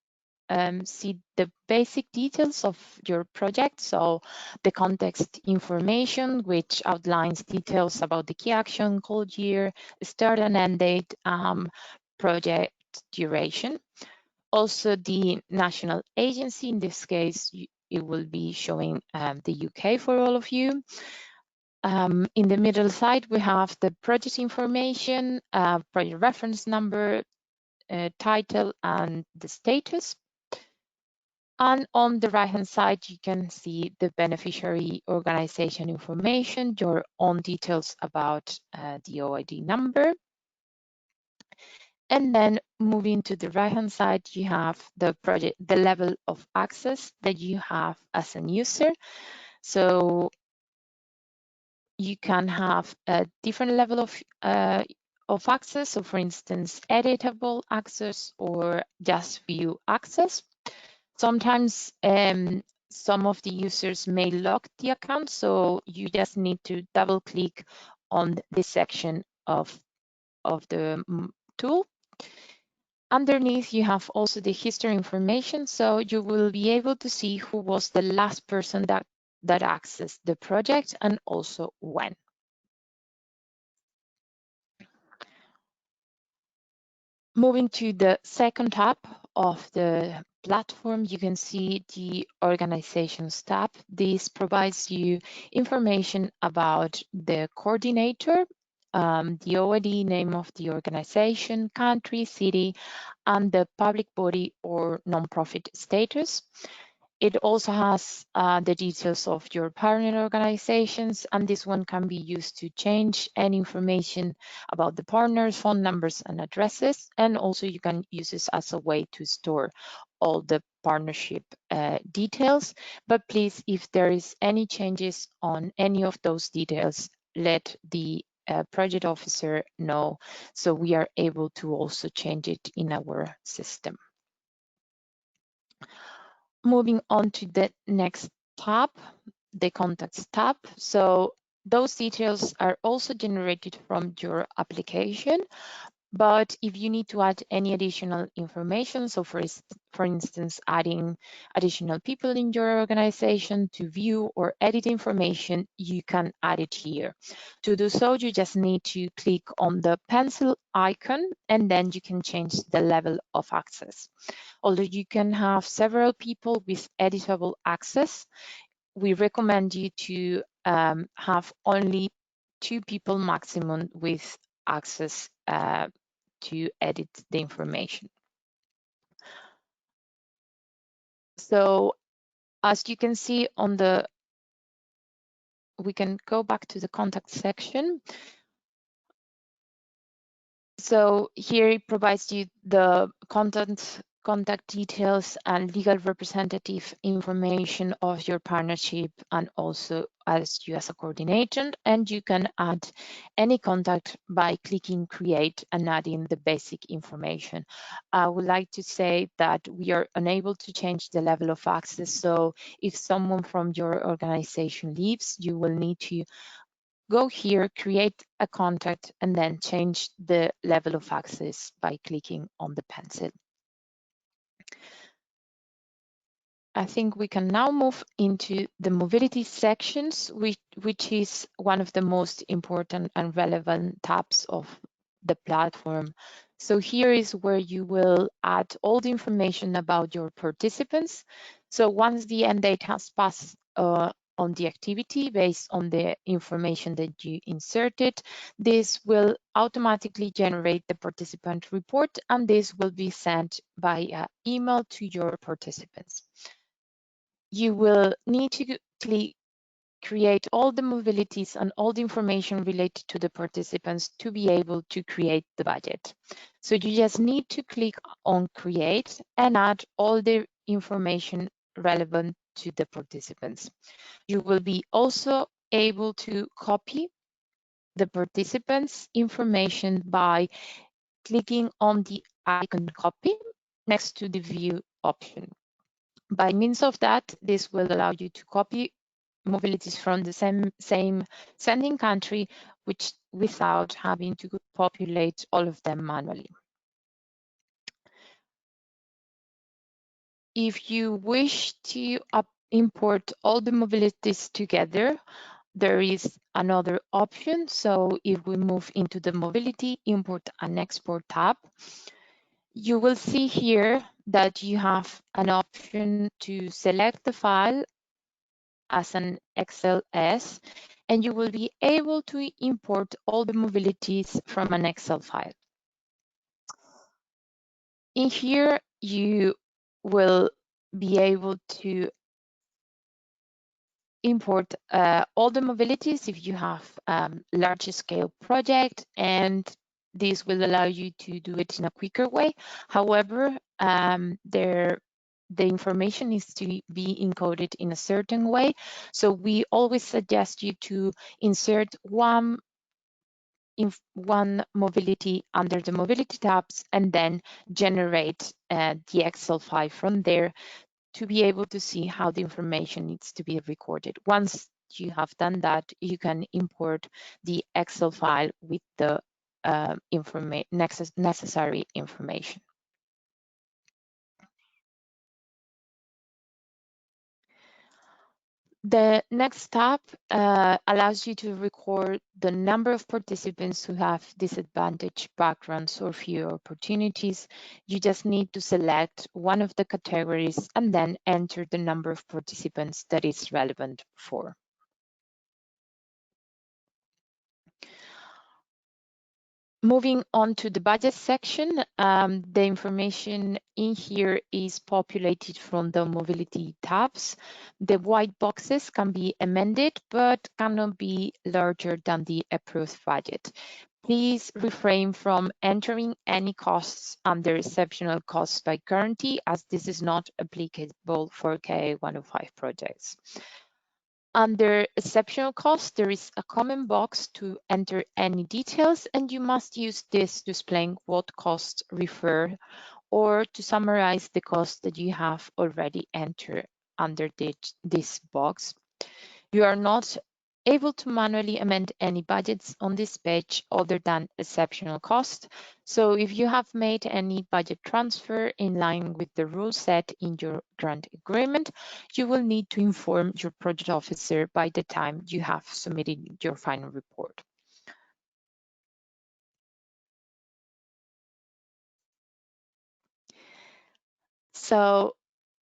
see the basic details of your project. So the context information, which outlines details about the key action, code year, start and end date, project duration. Also the national agency, in this case, it will be showing the UK for all of you. In the middle side, we have the project information, project reference number, title, and the status. And on the right-hand side, you can see the beneficiary organization information, your own details about the OID number. And then moving to the right-hand side, you have the project, the level of access that you have as a user. So you can have a different level of access. So for instance, editable access or just view access. Sometimes some of the users may lock the account, so you just need to double click on this section of the tool. Underneath, you have also the history information, so you will be able to see who was the last person that accessed the project and also when. Moving to the second tab of the platform, you can see the organizations tab. This provides you information about the coordinator, the OID name of the organization, country, city, and the public body or nonprofit status. It also has the details of your partner organizations, and this one can be used to change any information about the partners, phone numbers, and addresses. And also you can use this as a way to store all the partnership details. But please, if there is any changes on any of those details, let the project officer know so we are able to also change it in our system. Moving on to the next tab, the contacts tab. So those details are also generated from your application. But if you need to add any additional information, so for instance, adding additional people in your organization to view or edit information, you can add it here. To do so, you just need to click on the pencil icon, and then you can change the level of access. Although you can have several people with editable access, we recommend you to have only 2 people maximum with access to edit the information. So as you can see on the, we can go back to the contact section. So here it provides you the contact details and legal representative information of your partnership, and also as you as a coordinator, and you can add any contact by clicking create and adding the basic information. I would like to say that we are unable to change the level of access, so if someone from your organization leaves, you will need to go here, create a contact, and then change the level of access by clicking on the pencil. I think we can now move into the mobility sections, which is one of the most important and relevant tabs of the platform. So here is where you will add all the information about your participants. So once the end date has passed on the activity based on the information that you inserted, this will automatically generate the participant report, and this will be sent by email to your participants. You will need to create all the mobilities and all the information related to the participants to be able to create the budget. So you just need to click on create and add all the information relevant to the participants. You will be also able to copy the participants' information by clicking on the icon copy next to the view option. By means of that, this will allow you to copy mobilities from the same sending country, without having to populate all of them manually. if you wish to import all the mobilities together, there is another option. So if we move into the mobility, import and export tab, you will see here that you have an option to select the file as an XLS, and you will be able to import all the mobilities from an Excel file. In here, you will be able to import all the mobilities if you have large scale project, and this will allow you to do it in a quicker way. However, the information needs to be encoded in a certain way. So we always suggest you to insert one mobility under the mobility tabs and then generate the Excel file from there to be able to see how the information needs to be recorded. Once you have done that, you can import the Excel file with the necessary information. The next tab allows you to record the number of participants who have disadvantaged backgrounds or fewer opportunities. You just need to select one of the categories and then enter the number of participants that is relevant for. Moving on to the budget section, the information in here is populated from the mobility tabs. The white boxes can be amended, but cannot be larger than the approved budget. Please refrain from entering any costs under exceptional costs by guarantee, as this is not applicable for KA105 projects. Under exceptional costs, there is a comment box to enter any details, and you must use this to explain what costs refer or to summarize the costs that you have already entered under this box. You are not able to manually amend any budgets on this page other than exceptional cost. So if you have made any budget transfer in line with the rules set in your grant agreement, you will need to inform your project officer by the time you have submitted your final report. So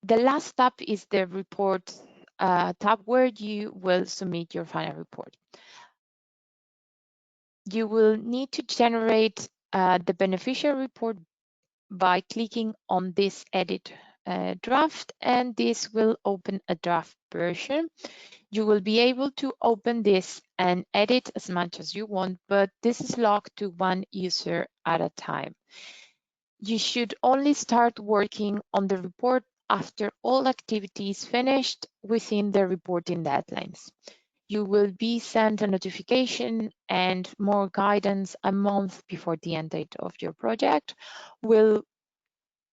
the last tab is the report tab, where you will submit your final report. You will need to generate the beneficial report by clicking on this edit draft, and this will open a draft version. You will be able to open this and edit as much as you want, but this is locked to one user at a time. You should only start working on the report after all activities finished within the reporting deadlines. You will be sent a notification and more guidance a month before the end date of your project. We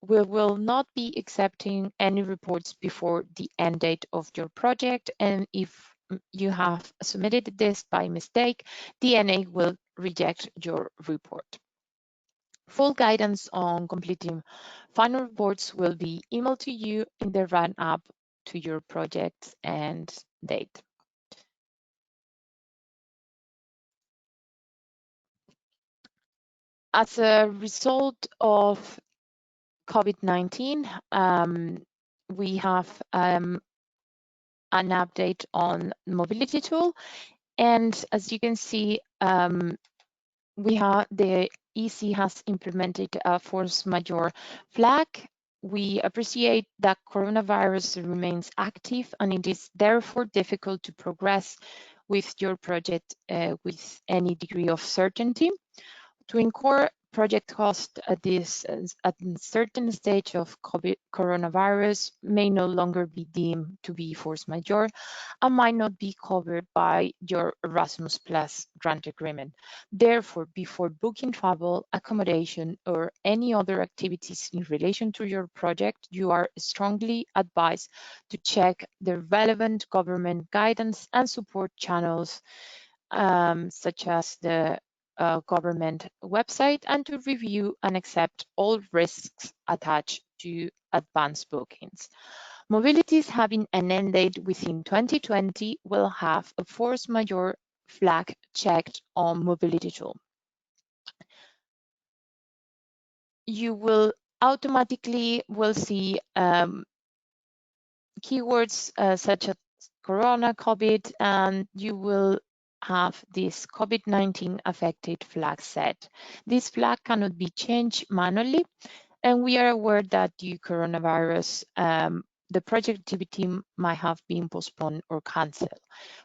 will not be accepting any reports before the end date of your project, and if you have submitted this by mistake, the NA will reject your report. Full guidance on completing final reports will be emailed to you in the run-up to your project and date. As a result of COVID-19, we have an update on mobility tool. And as you can see, the EC has implemented a force majeure flag. We appreciate that coronavirus remains active, and it is therefore difficult to progress with your project with any degree of certainty. To incur project cost at a certain stage of coronavirus may no longer be deemed to be force majeure and might not be covered by your Erasmus Plus grant agreement. Therefore, before booking travel, accommodation, or any other activities in relation to your project, you are strongly advised to check the relevant government guidance and support channels, such as the government website and to review and accept all risks attached to advanced bookings. Mobilities having an end date within 2020 will have a force majeure flag checked on mobility tool. You will automatically see keywords such as Corona, COVID, and you will have this COVID-19 affected flag set. This flag cannot be changed manually, and we are aware that due to coronavirus, the project activity might have been postponed or cancelled.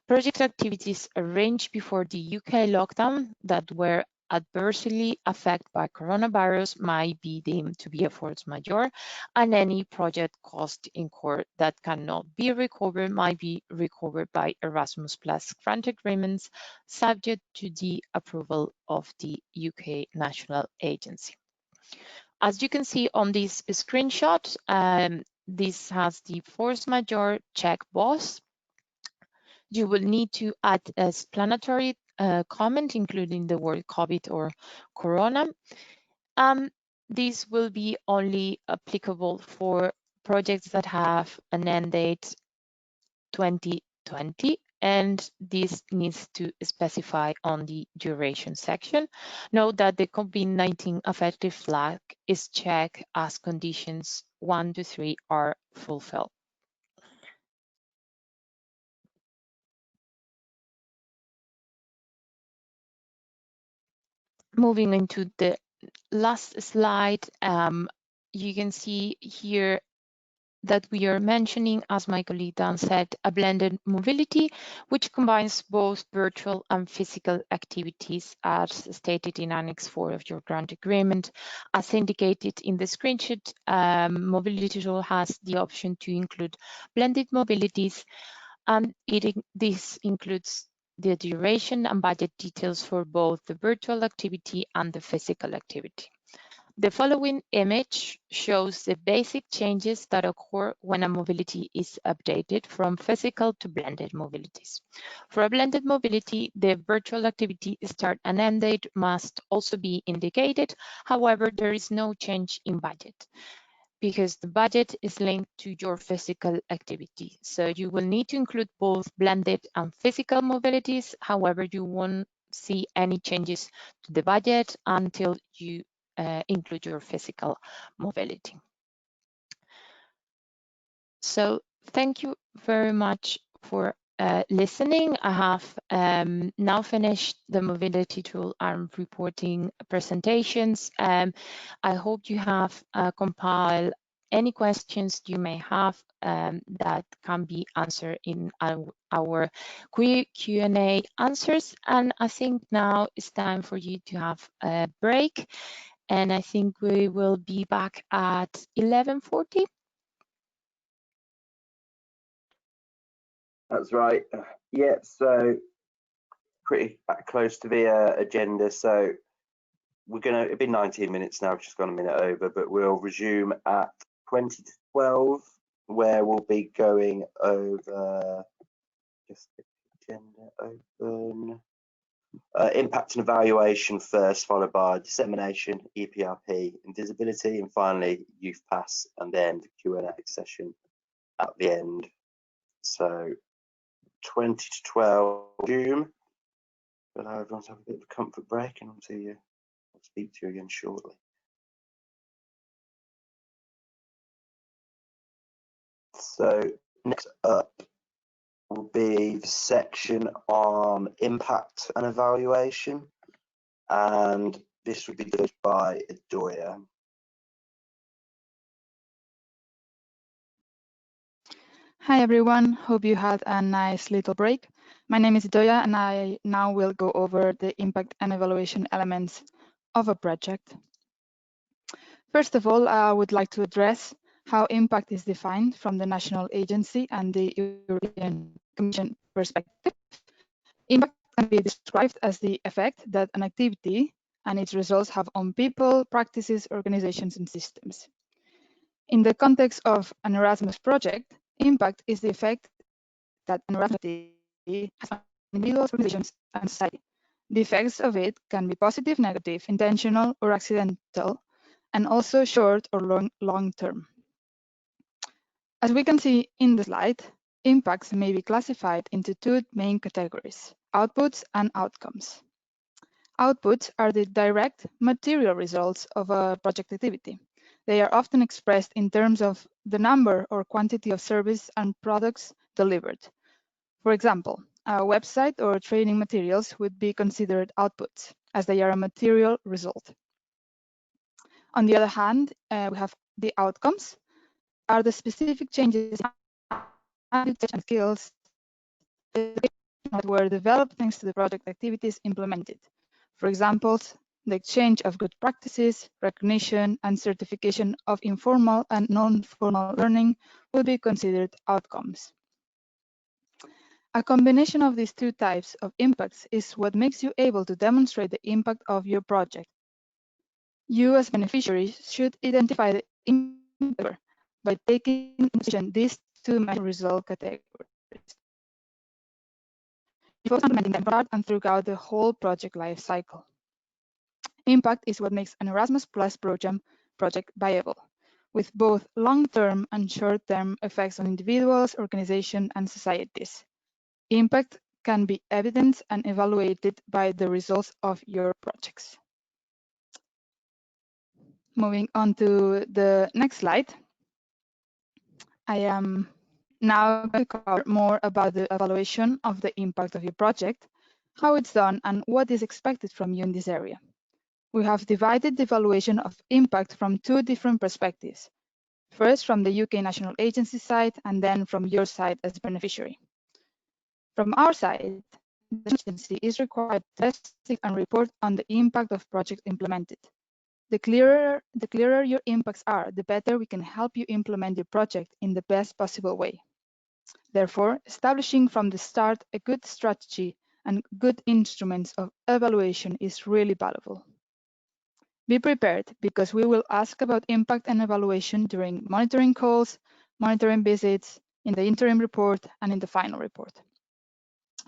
Project activities arranged before the UK lockdown that were adversely affected by coronavirus might be deemed to be a force majeure, and any project cost incurred that cannot be recovered might be recovered by Erasmus Plus grant agreements, subject to the approval of the UK National Agency. As you can see on this screenshot, this has the force majeure checkbox. You will need to add a explanatory comment, including the word COVID or Corona. This will be only applicable for projects that have an end date 2020, and this needs to specify on the duration section. Note that the COVID-19 affected flag is checked as conditions 1 to 3 are fulfilled. Moving into the last slide, you can see here that we are mentioning, as my colleague Dan said, a blended mobility, which combines both virtual and physical activities, as stated in Annex 4 of your grant agreement. As indicated in the screenshot, Mobility Tool has the option to include blended mobilities, and this includes the duration and budget details for both the virtual activity and the physical activity. The following image shows the basic changes that occur when a mobility is updated from physical to blended mobilities. For a blended mobility, the virtual activity start and end date must also be indicated. However, there is no change in budget because the budget is linked to your physical activity. So you will need to include both blended and physical mobilities. However, you won't see any changes to the budget until you include your physical mobility. So thank you very much for listening. I have now finished the mobility tool and reporting presentations. I hope you have compiled any questions you may have that can be answered in our Q&A answers. And I think now it's time for you to have a break. And I think we will be back at 11:40. That's right. Yeah, so pretty close to the agenda. So it'll be 19 minutes now, which has gone a minute over, but we'll resume at 20 to 12, where we'll be going over, just the agenda open, impact and evaluation first, followed by dissemination, EPRP, and visibility, and finally Youthpass, and then the Q&A session at the end. So 20 to 12 Zoom. Allow everyone to have a bit of a comfort break, and I'll speak to you again shortly. So next up will be the section on impact and evaluation, and this will be done by Adoya. Hi everyone, hope you had a nice little break. My name is Doya and I now will go over the impact and evaluation elements of a project. First of all, I would like to address how impact is defined from the national agency and the European Commission perspective. Impact can be described as the effect that an activity and its results have on people, practices, organizations, and systems. In the context of an Erasmus project, impact is the effect that an Erasmus activity has on individuals, organizations, and society. The effects of it can be positive, negative, intentional, or accidental, and also short or long term. As we can see in the slide, impacts may be classified into two main categories: outputs and outcomes. Outputs are the direct material results of a project activity. They are often expressed in terms of the number or quantity of service and products delivered. For example, a website or training materials would be considered outputs, as they are a material result. On the other hand, we have the outcomes, are the specific changes in attitudes and skills that were developed thanks to the project activities implemented. For example, the exchange of good practices, recognition, and certification of informal and non-formal learning will be considered outcomes. A combination of these two types of impacts is what makes you able to demonstrate the impact of your project. You as beneficiaries should identify the impact by taking into consideration these two measure result categories. You focus on implementing them from the start and throughout the whole project life cycle. Impact is what makes an Erasmus Plus project viable, with both long-term and short-term effects on individuals, organizations, and societies. Impact can be evidenced and evaluated by the results of your projects. Moving on to the next slide, I am now going to cover more about the evaluation of the impact of your project, how it's done, and what is expected from you in this area. We have divided the evaluation of impact from two different perspectives. First, from the UK National Agency side, and then from your side as beneficiary. From our side, the agency is required to investigate and report on the impact of projects implemented. The clearer your impacts are, the better we can help you implement your project in the best possible way. Therefore, establishing from the start a good strategy and good instruments of evaluation is really valuable. Be prepared, because we will ask about impact and evaluation during monitoring calls, monitoring visits, in the interim report, and in the final report.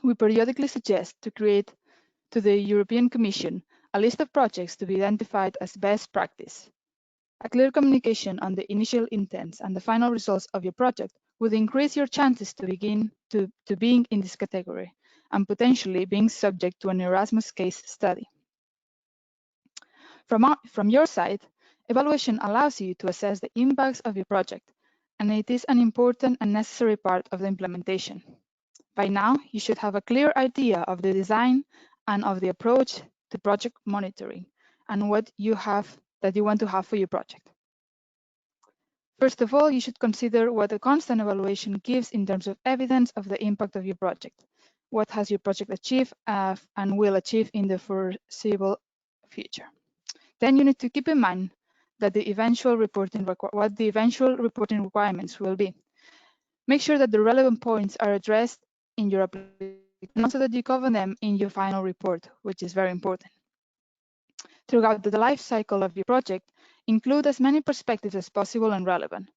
We periodically suggest to create to the European Commission a list of projects to be identified as best practice. A clear communication on the initial intents and the final results of your project would increase your chances to being in this category and potentially being subject to an Erasmus case study. From your side, evaluation allows you to assess the impacts of your project, and it is an important and necessary part of the implementation. By now, you should have a clear idea of the design and of the approach to project monitoring and what you want to have for your project. First of all, you should consider what a constant evaluation gives in terms of evidence of the impact of your project. What has your project achieved and will achieve in the foreseeable future? Then you need to keep in mind that what the eventual reporting requirements will be. Make sure that the relevant points are addressed in your application, and also that you cover them in your final report, which is very important. Throughout the life cycle of your project, include as many perspectives as possible and relevant.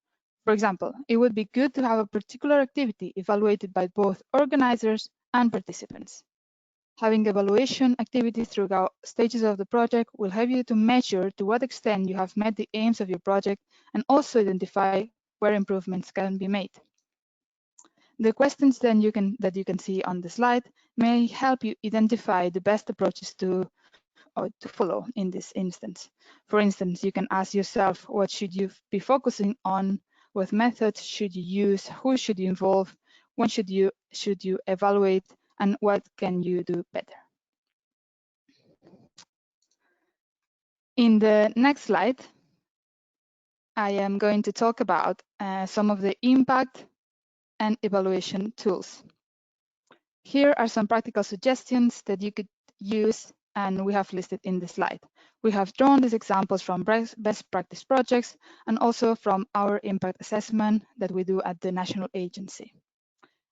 For example, it would be good to have a particular activity evaluated by both organizers and participants. Having evaluation activities throughout stages of the project will help you to measure to what extent you have met the aims of your project and also identify where improvements can be made. The questions then that you can see on the slide may help you identify the best approaches to follow in this instance. For instance, you can ask yourself, what should you be focusing on? What methods should you use? Who should you involve? When should you evaluate? And what can you do better? In the next slide, I am going to talk about some of the impact and evaluation tools. Here are some practical suggestions that you could use, and we have listed in the slide. We have drawn these examples from best practice projects and also from our impact assessment that we do at the national agency.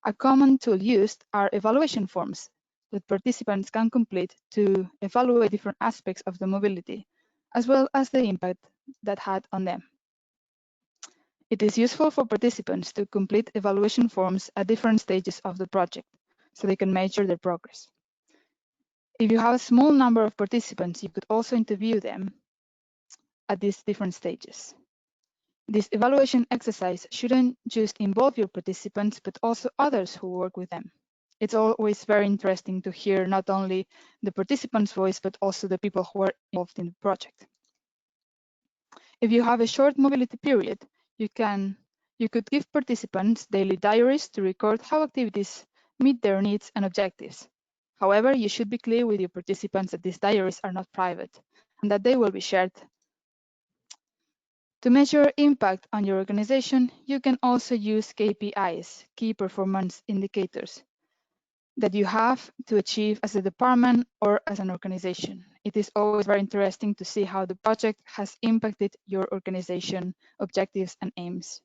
A common tool used are evaluation forms that participants can complete to evaluate different aspects of the mobility, as well as the impact that had on them. It is useful for participants to complete evaluation forms at different stages of the project, so they can measure their progress. If you have a small number of participants, you could also interview them at these different stages. This evaluation exercise shouldn't just involve your participants, but also others who work with them. It's always very interesting to hear not only the participants' voice, but also the people who are involved in the project. If you have a short mobility period, you could give participants daily diaries to record how activities meet their needs and objectives. However, you should be clear with your participants that these diaries are not private and that they will be shared. To measure impact on your organization, you can also use KPIs, key performance indicators, that you have to achieve as a department or as an organization. It is always very interesting to see how the project has impacted your organization objectives and aims.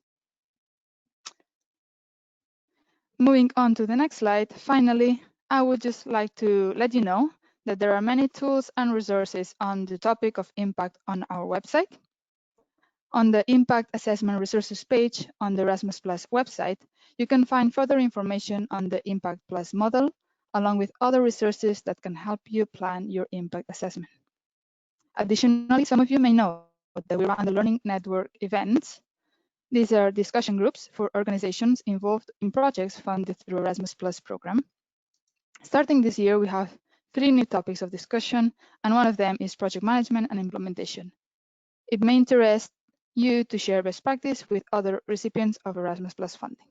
Moving on to the next slide, finally, I would just like to let you know that there are many tools and resources on the topic of impact on our website. On the Impact Assessment Resources page on the Erasmus Plus website, you can find further information on the Impact Plus model, along with other resources that can help you plan your impact assessment. Additionally, some of you may know that we run the Learning Network events. These are discussion groups for organizations involved in projects funded through Erasmus Plus program. Starting this year, we have 3 new topics of discussion, and one of them is project management and implementation. It may interest you to share best practice with other recipients of Erasmus Plus funding.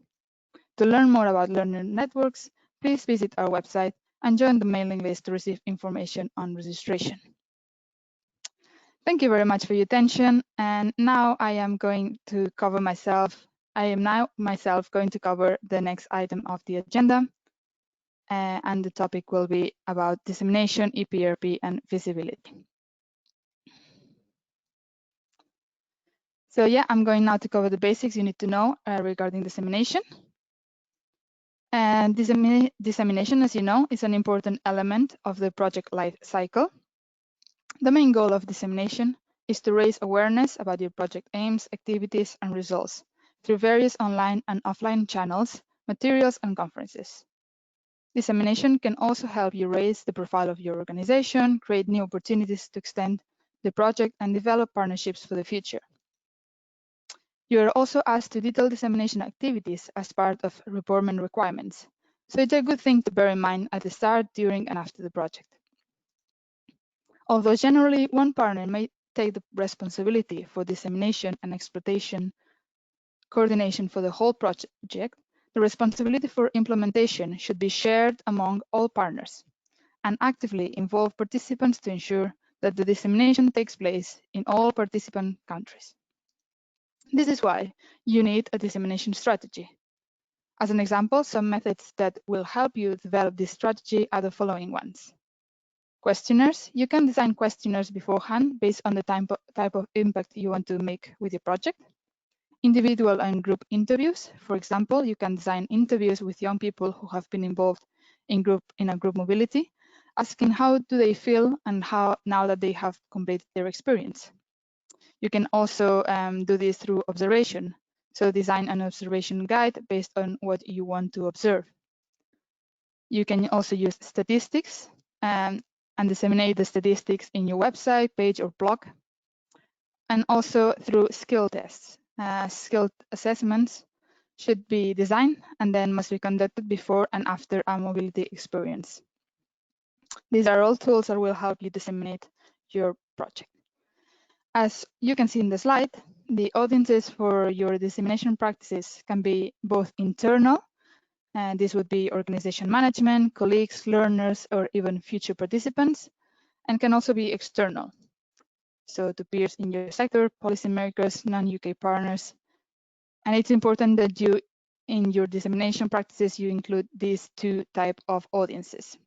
To learn more about learner networks, please visit our website and join the mailing list to receive information on registration. Thank you very much for your attention. And now I am going to cover myself. I am now myself going to cover the next item of the agenda. And the topic will be about dissemination, EPRP, and visibility. So yeah, I'm going now to cover the basics you need to know regarding dissemination. And dissemination, as you know, is an important element of the project life cycle. The main goal of dissemination is to raise awareness about your project aims, activities, and results through various online and offline channels, materials, and conferences. Dissemination can also help you raise the profile of your organization, create new opportunities to extend the project, and develop partnerships for the future. You are also asked to detail dissemination activities as part of reportment requirements, so it's a good thing to bear in mind at the start, during, and after the project. Although generally one partner may take the responsibility for dissemination and exploitation coordination for the whole project, the responsibility for implementation should be shared among all partners and actively involve participants to ensure that the dissemination takes place in all participant countries. This is why you need a dissemination strategy. As an example, some methods that will help you develop this strategy are the following ones. Questionnaires. You can design questionnaires beforehand based on the type of impact you want to make with your project. Individual and group interviews. For example, you can design interviews with young people who have been involved in a group mobility, asking how do they feel and how now that they have completed their experience. You can also do this through observation. So design an observation guide based on what you want to observe. You can also use statistics and disseminate the statistics in your website, page, or blog. And also through skill tests. Skill assessments should be designed and then must be conducted before and after a mobility experience. These are all tools that will help you disseminate your project. As you can see in the slide, the audiences for your dissemination practices can be both internal, and this would be organization management, colleagues, learners, or even future participants, and can also be external. So to peers in your sector, policymakers, non-UK partners. And it's important that in your dissemination practices, you include these 2 types of audiences.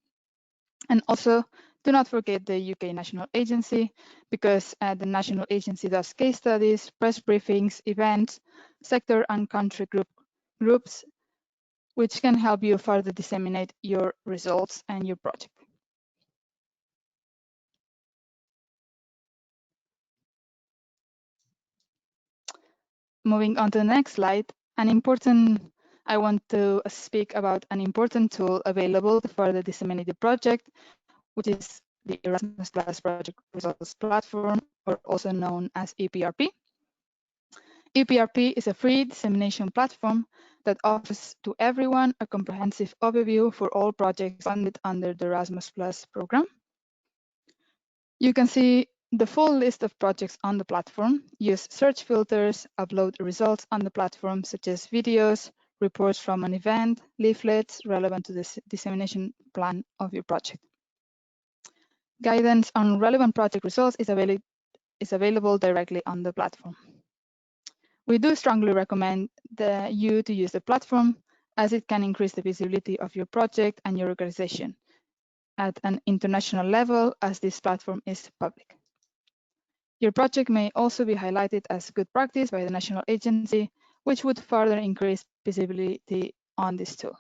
And also, do not forget the UK National Agency, because the National Agency does case studies, press briefings, events, sector and country groups, which can help you further disseminate your results and your project. Moving on to the next slide, I want to speak about an important tool available to further disseminate the project, which is the Erasmus Plus Project Results Platform, or also known as EPRP. EPRP is a free dissemination platform that offers to everyone a comprehensive overview for all projects funded under the Erasmus Plus program. You can see the full list of projects on the platform, use search filters, upload results on the platform, such as videos, reports from an event, leaflets relevant to the dissemination plan of your project. Guidance on relevant project results is available directly on the platform. We do strongly recommend you to use the platform, as it can increase the visibility of your project and your organization at an international level, as this platform is public. Your project may also be highlighted as good practice by the national agency, which would further increase visibility on this tool.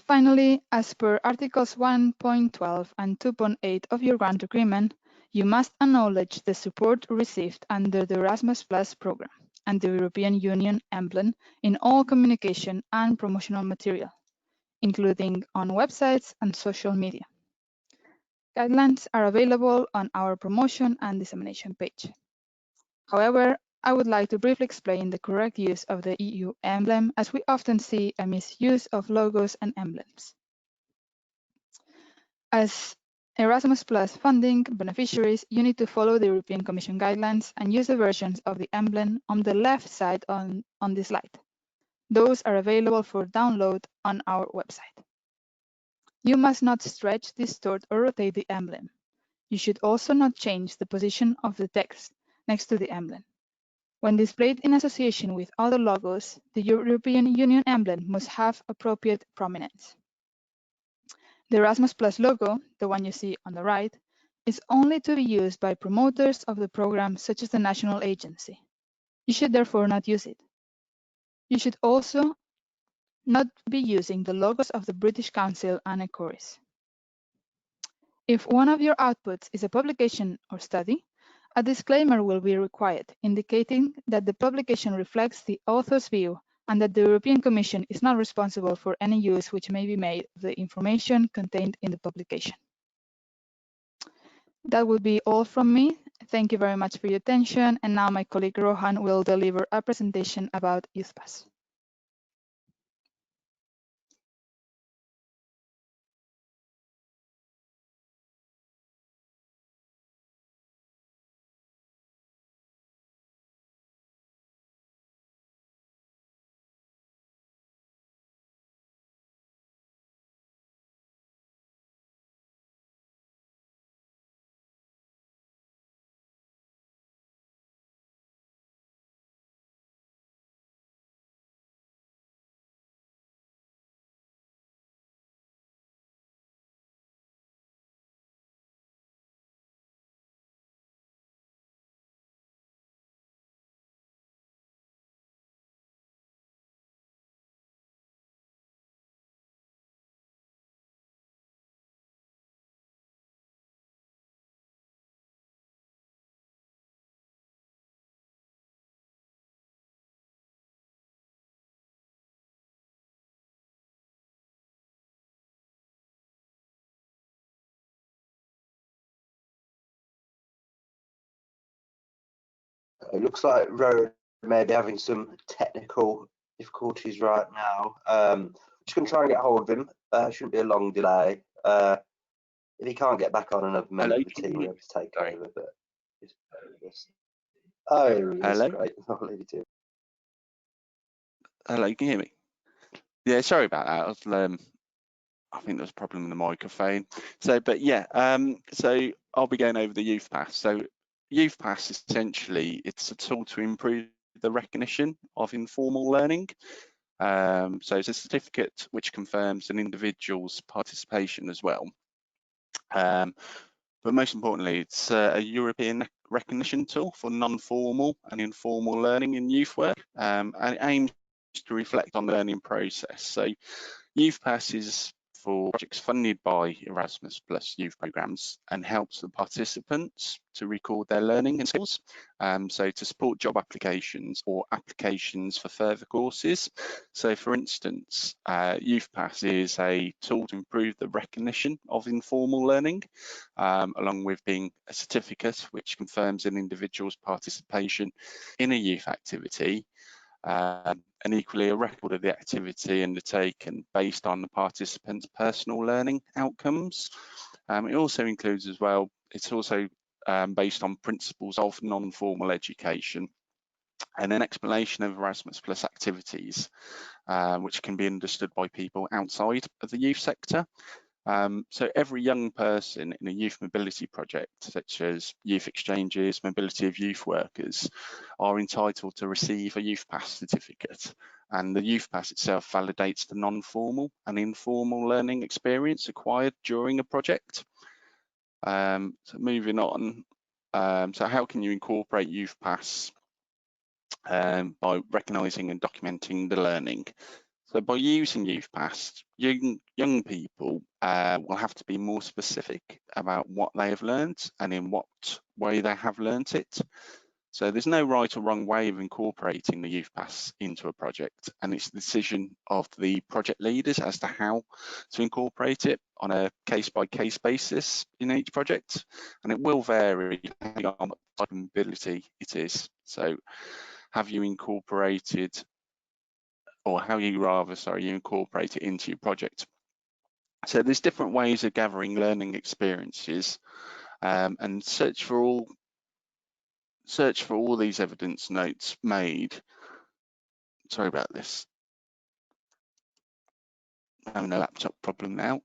Finally, as per Articles 1.12 and 2.8 of your grant agreement, you must acknowledge the support received under the Erasmus Plus program and the European Union emblem in all communication and promotional material, including on websites and social media. Guidelines are available on our promotion and dissemination page. However, I would like to briefly explain the correct use of the EU emblem, as we often see a misuse of logos and emblems. As Erasmus Plus funding beneficiaries, you need to follow the European Commission guidelines and use the versions of the emblem on the left side on the slide. Those are available for download on our website. You must not stretch, distort, or rotate the emblem. You should also not change the position of the text next to the emblem. When displayed in association with other logos, the European Union emblem must have appropriate prominence. The Erasmus Plus logo, the one you see on the right, is only to be used by promoters of the program, such as the national agency. You should therefore not use it. You should also not be using the logos of the British Council and ECORIS. If one of your outputs is a publication or study, a disclaimer will be required, indicating that the publication reflects the author's view and that the European Commission is not responsible for any use which may be made of the information contained in the publication. That would be all from me. Thank you very much for your attention. And now my colleague Rohan will deliver a presentation about Youthpass. It looks like Rowan may be having some technical difficulties right now. Just going to try and get hold of him. Shouldn't be a long delay. If he can't get back on, another member of the team will be able to take over. But Hello? Great. I'll leave it to him. Hello, you can hear me? Yeah, sorry about that. I think there was a problem with the microphone. So I'll be going over the Youthpass. So Youthpass, essentially, it's a tool to improve the recognition of informal learning. So it's a certificate which confirms an individual's participation as well. But most importantly, it's a European recognition tool for non-formal and informal learning in youth work, and it aims to reflect on the learning process. So Youthpass is for projects funded by Erasmus Plus youth programs and helps the participants to record their learning and skills. So to support job applications or applications for further courses. So for instance, Youthpass is a tool to improve the recognition of informal learning, along with being a certificate which confirms an individual's participation in a youth activity. And equally a record of the activity undertaken based on the participants' personal learning outcomes. It also includes as well, it's also based on principles of non-formal education and an explanation of Erasmus Plus activities, which can be understood by people outside of the youth sector. So every young person in a youth mobility project, such as youth exchanges, mobility of youth workers, are entitled to receive a Youthpass certificate. And the Youthpass itself validates the non-formal and informal learning experience acquired during a project. So moving on, so how can you incorporate Youthpass by recognising and documenting the learning? So by using Youthpass, young people will have to be more specific about what they have learned and in what way they have learnt it. So there's no right or wrong way of incorporating the Youthpass into a project, and it's the decision of the project leaders as to how to incorporate it on a case-by-case basis in each project, and it will vary depending on what type of mobility it is. So have you incorporated, or how you incorporate it into your project? So there's different ways of gathering learning experiences, and search for all these evidence notes made. Sorry about this. I'm having a laptop problem now.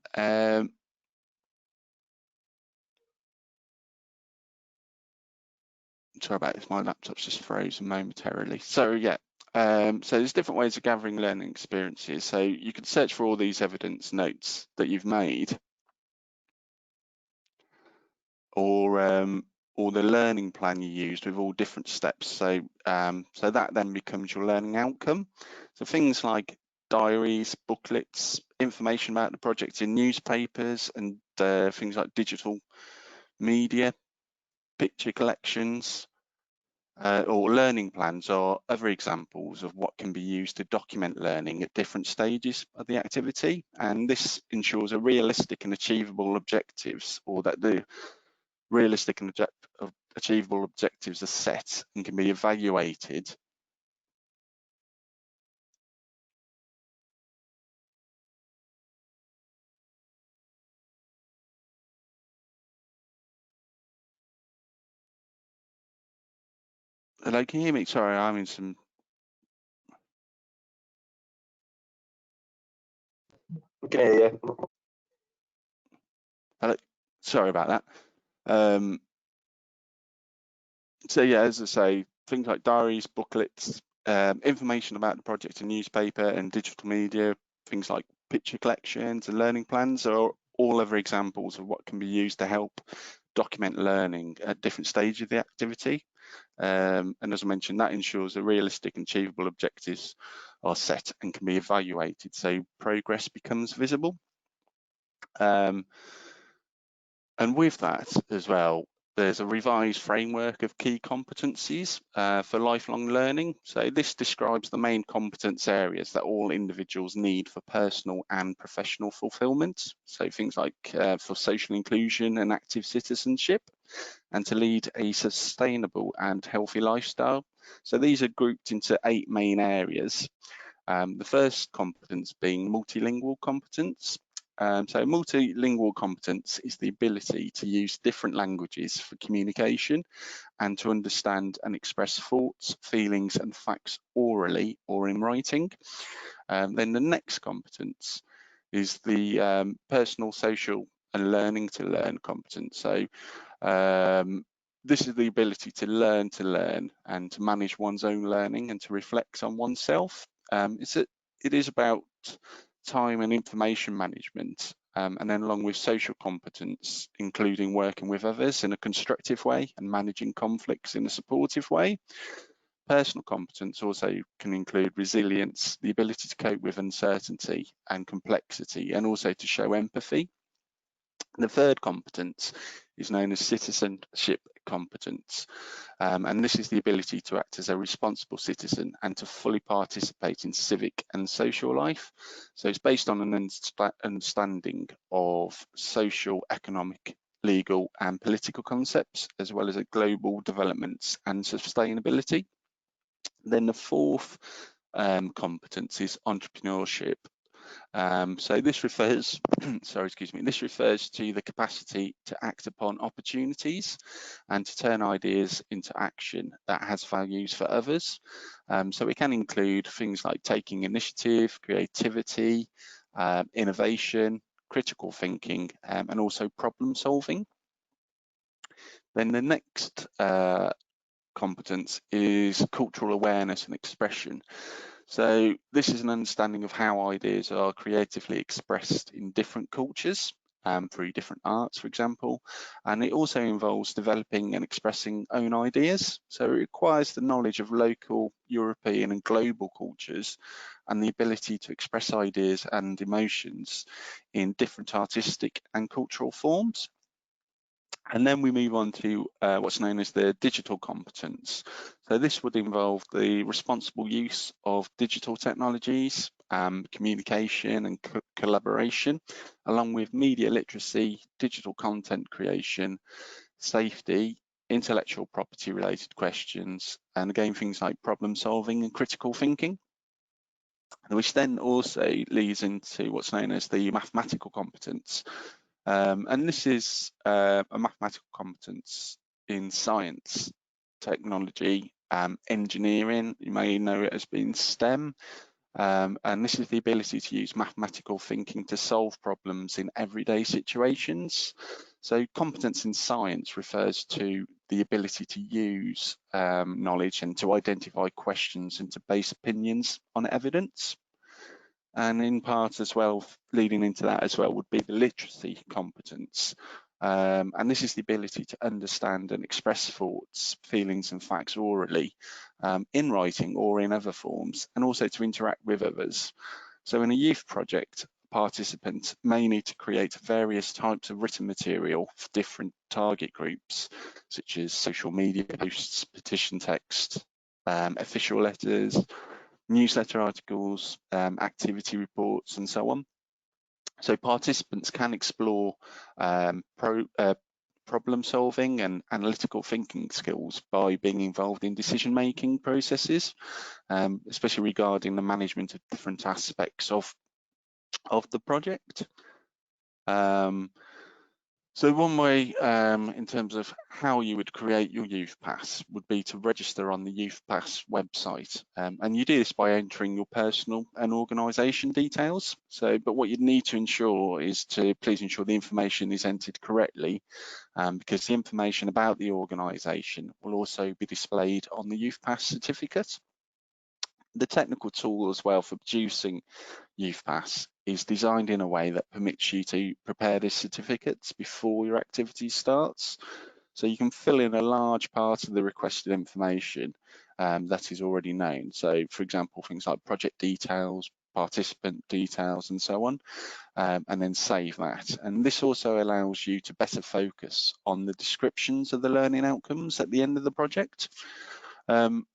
Sorry about this, my laptop's just frozen momentarily. So yeah, so there's different ways of gathering learning experiences. So you can search for all these evidence notes that you've made, or the learning plan you used with all different steps. So so that then becomes your learning outcome. So things like diaries, booklets, information about the project in newspapers, and things like digital media, picture collections, or learning plans are other examples of what can be used to document learning at different stages of the activity. And this ensures a realistic and achievable objectives, or that the realistic and achievable objectives are set and can be evaluated. Hello, can you hear me? Sorry, I'm in some. We can hear you. Hello? Sorry about that. So yeah, as I say, things like diaries, booklets, information about the project in newspaper and digital media, things like picture collections and learning plans are all other examples of what can be used to help document learning at different stages of the activity. And as I mentioned, that ensures that realistic and achievable objectives are set and can be evaluated, so progress becomes visible. And with that as well, there's a revised framework of key competencies for lifelong learning. So this describes the main competence areas that all individuals need for personal and professional fulfillment. So things like for social inclusion and active citizenship, and to lead a sustainable and healthy lifestyle. So these are grouped into 8 main areas. The first competence being multilingual competence. So multilingual competence is the ability to use different languages for communication and to understand and express thoughts, feelings and facts orally or in writing. Then the next competence is the personal, social and learning to learn competence. So this is the ability to learn and to manage one's own learning and to reflect on oneself. It is about time and information management, and then along with social competence, including working with others in a constructive way and managing conflicts in a supportive way. Personal competence also can include resilience, the ability to cope with uncertainty and complexity, and also to show empathy. The third competence is known as citizenship competence, and this is the ability to act as a responsible citizen and to fully participate in civic and social life. So it's based on an understanding of social, economic, legal and political concepts, as well as global developments and sustainability. Then the fourth competence is entrepreneurship. So this refers, this refers to the capacity to act upon opportunities and to turn ideas into action that has values for others. So it can include things like taking initiative, creativity, innovation, critical thinking, and also problem solving. Then the next competence is cultural awareness and expression. So this is an understanding of how ideas are creatively expressed in different cultures through different arts, for example, and it also involves developing and expressing own ideas. So it requires the knowledge of local, European and global cultures and the ability to express ideas and emotions in different artistic and cultural forms. And then we move on to what's known as the digital competence. So this would involve the responsible use of digital technologies, communication and collaboration, along with media literacy, digital content creation, safety, intellectual property related questions, and again, things like problem solving and critical thinking, which then also leads into what's known as the mathematical competence. And this is a mathematical competence in science, technology, engineering. You may know it as being STEM. And this is the ability to use mathematical thinking to solve problems in everyday situations. So competence in science refers to the ability to use knowledge and to identify questions and to base opinions on evidence. And in part as well, leading into that as well, would be the literacy competence. And this is the ability to understand and express thoughts, feelings and facts orally, in writing or in other forms, and also to interact with others. So in a youth project, participants may need to create various types of written material for different target groups, such as social media posts, petition text, official letters, newsletter articles, activity reports, and so on. So participants can explore problem solving and analytical thinking skills by being involved in decision-making processes, especially regarding the management of different aspects of the project. So one way in terms of how you would create your Youthpass would be to register on the Youthpass website. And you do this by entering your personal and organisation details. But what you'd need to ensure is to please ensure the information is entered correctly, because the information about the organisation will also be displayed on the Youthpass certificate. The technical tool as well for producing Youthpass is designed in a way that permits you to prepare the certificates before your activity starts. So you can fill in a large part of the requested information that is already known. So for example, things like project details, participant details and so on, and then save that. And this also allows you to better focus on the descriptions of the learning outcomes at the end of the project. And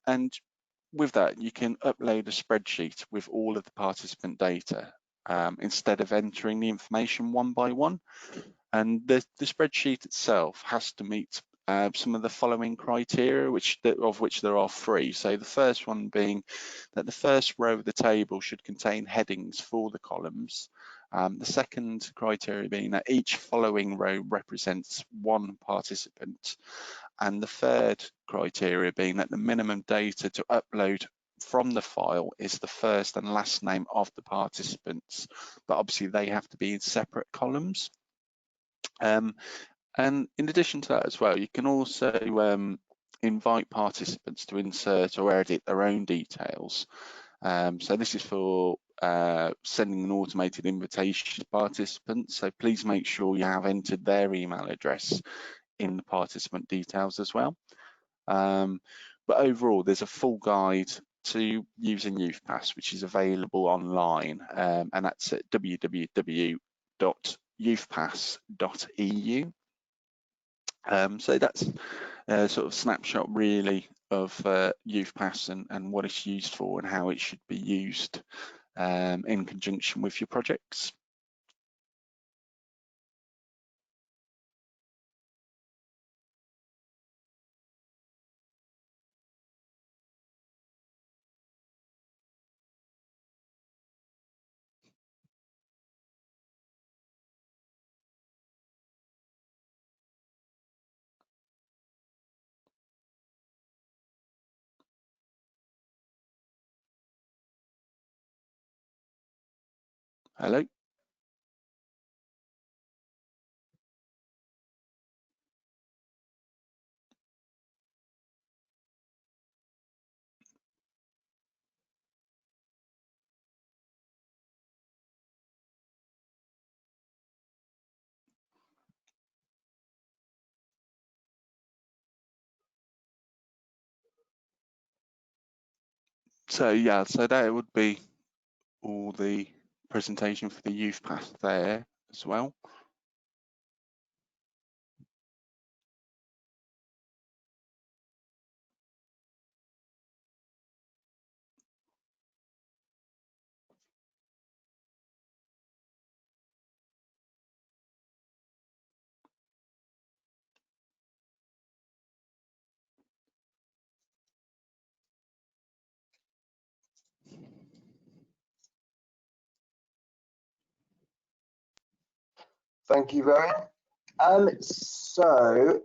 with that, you can upload a spreadsheet with all of the participant data instead of entering the information one by one. And the spreadsheet itself has to meet some of the following criteria, of which there are 3. So the first one being that the first row of the table should contain headings for the columns. The second criteria being that each following row represents 1 participant. And the third criteria being that the minimum data to upload from the file is the first and last name of the participants, but obviously they have to be in separate columns. And in addition to that as well, you can also invite participants to insert or edit their own details. So this is for sending an automated invitation to participants. So please make sure you have entered their email address in the participant details as well. But overall, there's a full guide to using Youthpass, which is available online, and that's at www.youthpass.eu. So that's a sort of snapshot really of Youthpass and what it's used for and how it should be used in conjunction with your projects. Hello? So yeah, so that would be all the presentation for the Youthpass there as well. Thank you, Rowan. So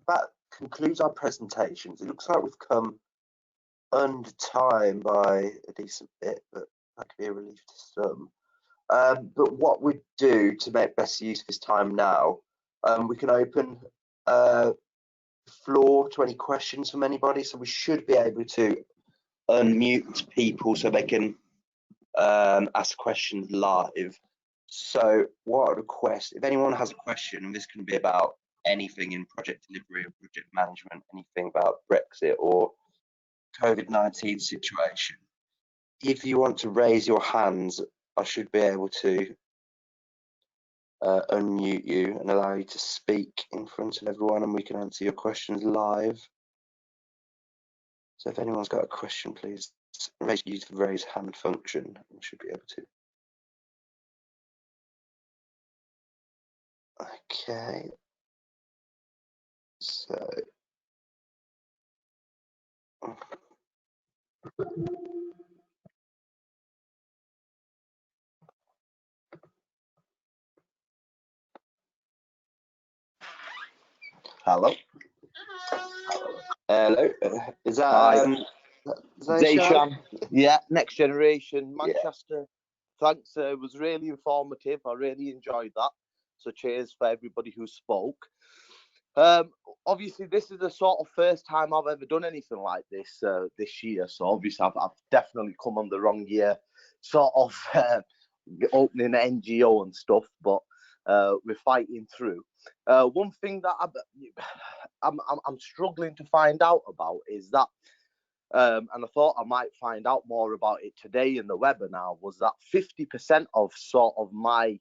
that concludes our presentations. It looks like we've come under time by a decent bit, but that could be a relief to some. But what we do to make best use of this time now, we can open the floor to any questions from anybody. So we should be able to unmute people so they can ask questions live. So what I request, if anyone has a question, and this can be about anything in project delivery or project management, anything about Brexit or COVID-19 situation, if you want to raise your hands, I should be able to unmute you and allow you to speak in front of everyone, and we can answer your questions live. So if anyone's got a question, please use the raise hand function. We should be able to. Okay. So. Hello. Hello. Is that Zayshan? Yeah, Next Generation, Manchester. Yeah. Thanks. It was really informative. I really enjoyed that. So cheers for everybody who spoke. Obviously, this is the sort of first time I've ever done anything like this this year. So obviously, I've definitely come on the wrong year, sort of opening an NGO and stuff. But we're fighting through. One thing that I'm struggling to find out about is that, and I thought I might find out more about it today in the webinar, was that 50% of sort of my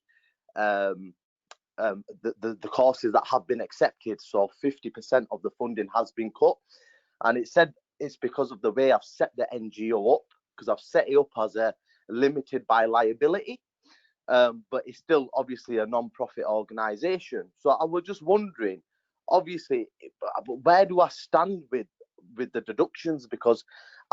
the courses that have been accepted, so 50% of the funding has been cut, and it said it's because of the way I've set the NGO up, because I've set it up as a limited by liability, but it's still obviously a non-profit organization. So I was just wondering, obviously, where do I stand with the deductions? Because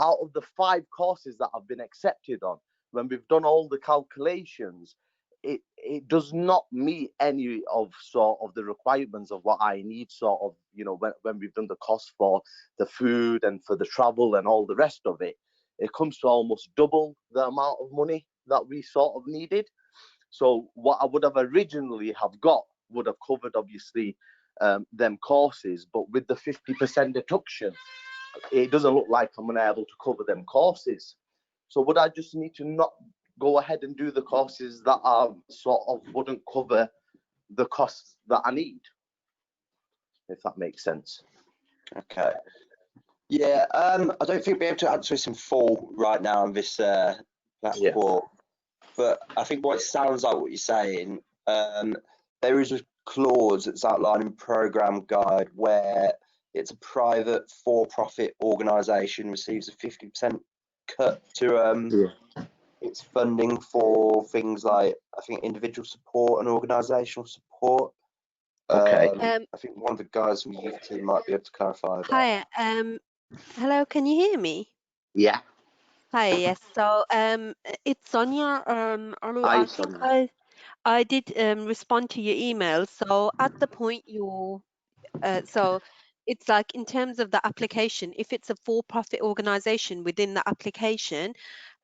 out of the 5 courses that I've been accepted on, when we've done all the calculations, it does not meet any of sort of the requirements of what I need, sort of, you know, when we've done the cost for the food and for the travel and all the rest of it, it comes to almost double the amount of money that we sort of needed. So what I would have originally have got would have covered obviously them courses, but with the 50% deduction, it doesn't look like I'm going to be able to cover them courses. So would I just need to not go ahead and do the courses that are sort of wouldn't cover the costs that I need, if that makes sense? Okay. Yeah, I don't think we'll be able to answer this in full right now on this platform, but I think what it sounds like what you're saying, there is a clause that's outlined in program guide where it's a private for-profit organisation receives a 50% cut to its funding for things like, I think, individual support and organisational support. Okay. I think one of the guys from the youth team might be able to clarify that. Hi, hello, can you hear me? Yeah. Hi, yes. So, it's Sonia. Olu, Hi, I think Sonia. I did respond to your email. So at the point so it's like in terms of the application, if it's a for-profit organization within the application,